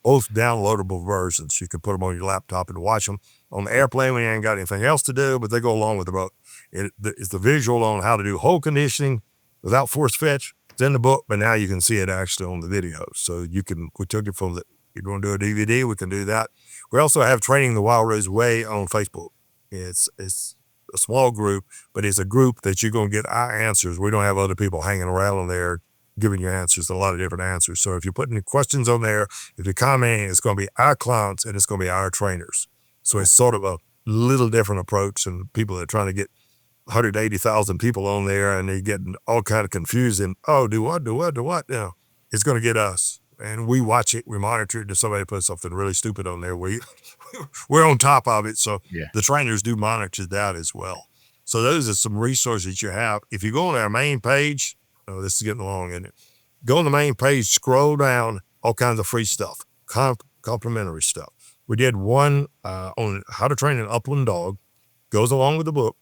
Speaker 2: both downloadable versions. You can put them on your laptop and watch them. On the airplane, we ain't got anything else to do, but they go along with the book. It's the visual on how to do hole conditioning without force fetch. It's in the book, but now you can see it actually on the video. So we took it from you're going to do a DVD, we can do that. We also have Training the Wildrose Way on Facebook. It's a small group, but it's a group that you're going to get our answers. We don't have other people hanging around on there giving you answers, a lot of different answers. So if you put any questions on there, if you're commenting, it's going to be our clients and it's going to be our trainers. So it's sort of a little different approach, and people that are trying to get 180,000 people on there and they're getting all kind of confused and, do what? No, it's going to get us. And we watch it, we monitor it. If somebody puts something really stupid on there, we're on top of it. So the trainers do monitor that as well. So those are some resources you have. If you go on our main page, this is getting long, isn't it? Go on the main page, scroll down, all kinds of free stuff. complimentary stuff. We did one on how to train an upland dog, goes along with the book.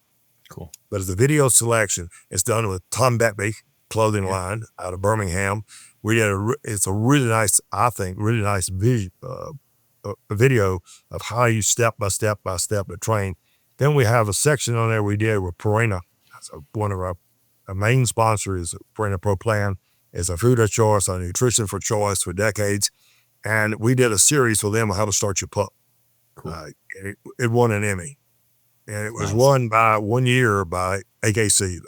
Speaker 1: Cool.
Speaker 2: But as a video selection, it's done with Tom Beckby clothing line out of Birmingham. We did it's a really nice, I think, really nice video of how you step by step to train. Then we have a section on there we did with Purina. So one of our main sponsors is Purina Pro Plan. It's a food of choice, a nutrition for choice for decades. And we did a series with them on how to start your pup.
Speaker 1: Cool.
Speaker 2: It won an Emmy. And it was
Speaker 1: Nice.
Speaker 2: won by 1 year by AKC,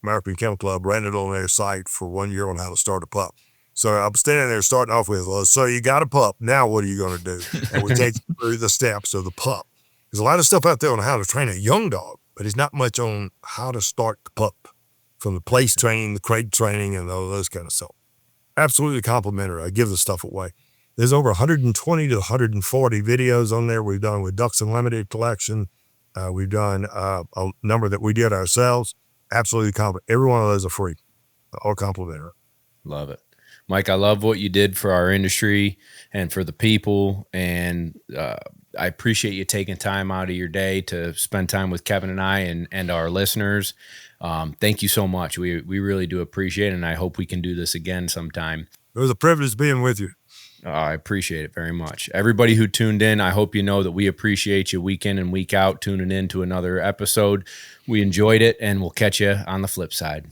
Speaker 2: American Kennel Club, ran it on their site for 1 year on how to start a pup. So I'm standing there starting off with, well, so you got a pup. Now what are you going to do? And we take you through the steps of the pup. There's a lot of stuff out there on how to train a young dog, but it's not much on how to start the pup, from the place training, the crate training, and all those kind of stuff. Absolutely complimentary. I give the stuff away. There's over 120 to 140 videos on there we've done with Ducks Unlimited collection. We've done a number that we did ourselves. Absolutely complimentary. Every one of those are free, all complimentary.
Speaker 1: Love it. Mike, I love what you did for our industry and for the people. And I appreciate you taking time out of your day to spend time with Kevin and I and our listeners. Thank you so much. We really do appreciate it. And I hope we can do this again sometime.
Speaker 2: It was a privilege being with you.
Speaker 1: I appreciate it very much. Everybody who tuned in, I hope you know that we appreciate you week in and week out tuning in to another episode. We enjoyed it, and we'll catch you on the flip side.